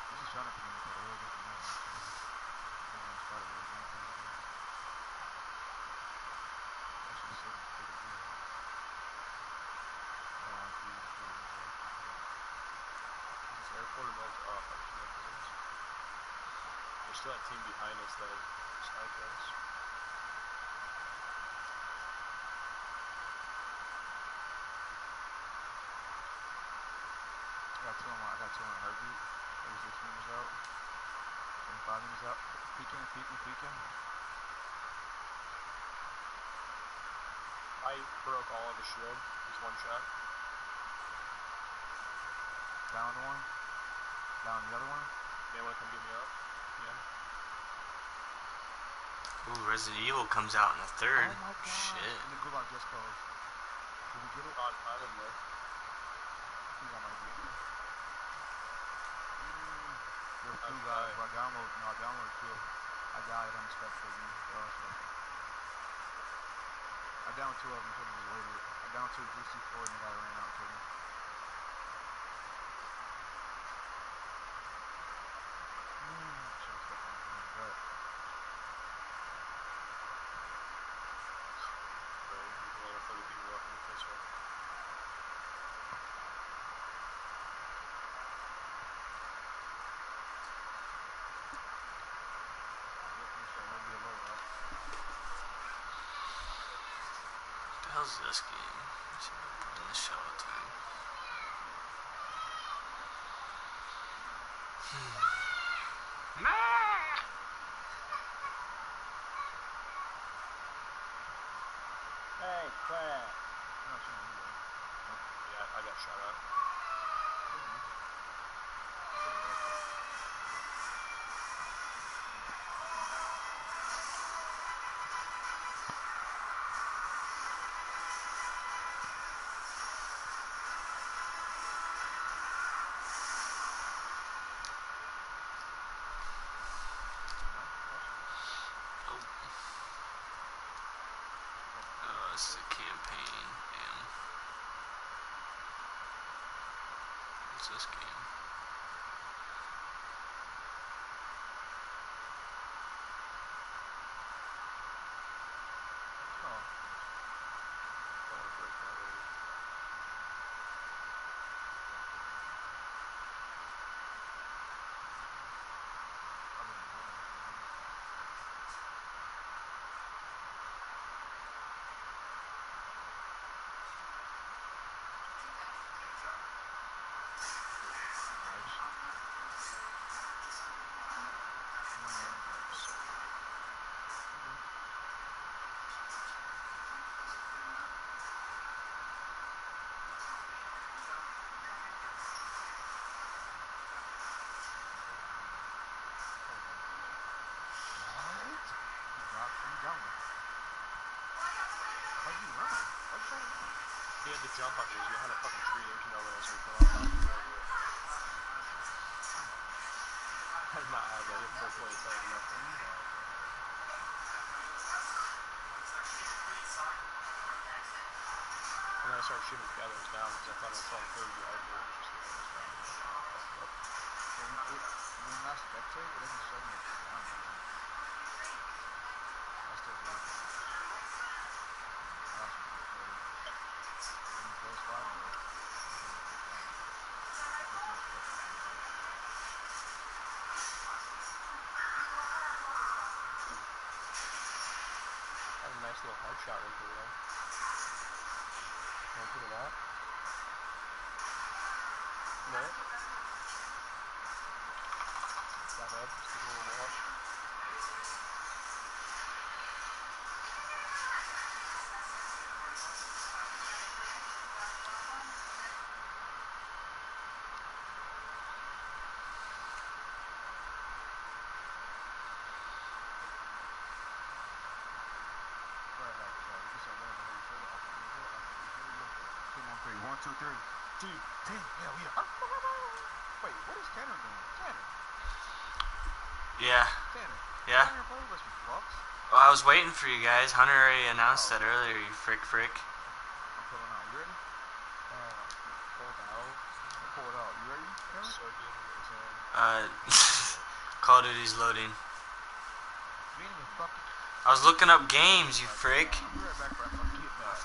Speaker 1: This is trying to put me for the real good man. I'm gonna start it with one thing. That's just sitting pretty good. I don't like these things like
Speaker 11: This airport meds are off, actually. There's still that team behind us that sniped us.
Speaker 1: I got two on heartbeat.
Speaker 10: minutes out. 25 minutes out. Peeking.
Speaker 11: I broke all of his shield. He's one shot.
Speaker 10: Down one. Down the other one.
Speaker 11: They want to come get me up. Yeah.
Speaker 7: Ooh, Resident Evil comes out in the 3rd.
Speaker 10: Oh my god.
Speaker 7: Shit.
Speaker 10: And the gulag just closed. Did we get it?
Speaker 11: I didn't look.
Speaker 10: I think I might get it. There's 2 guys. I downloaded 2. I died unexpectedly. I downed 2 of them until it was later. I downed 2 3C4 and the guy ran out to me.
Speaker 7: How's this game? I should be playing the Skeleton.
Speaker 4: Hey, crap.
Speaker 11: Yeah, I got shot at.
Speaker 7: This is a campaign. Damn. What's this game?
Speaker 11: He had to jump on you. He's behind a fucking tree. There's no way I was going to come up. I did not have that. I had full plate. I had nothing. And then I started shooting gathers down because I thought I was trying to kill you. I was just
Speaker 10: When I spectate, it doesn't show me it's down. I still do.
Speaker 11: Had a nice little headshot right there, though. Want to put it out? No? Got up, just give it a little watch.
Speaker 10: One, two, three. Hell yeah. Wait, what is Tanner doing? Tanner.
Speaker 7: Yeah.
Speaker 10: Tanner.
Speaker 7: Yeah.
Speaker 10: Tanner played with you fucks.
Speaker 7: Well, I was waiting for you guys. Hunter already announced that earlier, you frick.
Speaker 10: I'm pulling out. You ready?
Speaker 11: Pulled out.
Speaker 10: Pull it out. You ready? Tanner?
Speaker 11: So good.
Speaker 7: Call of Duty's loading.
Speaker 10: You ain't even fucking.
Speaker 7: I was looking up games, you frick.
Speaker 10: I'll be right back, bro.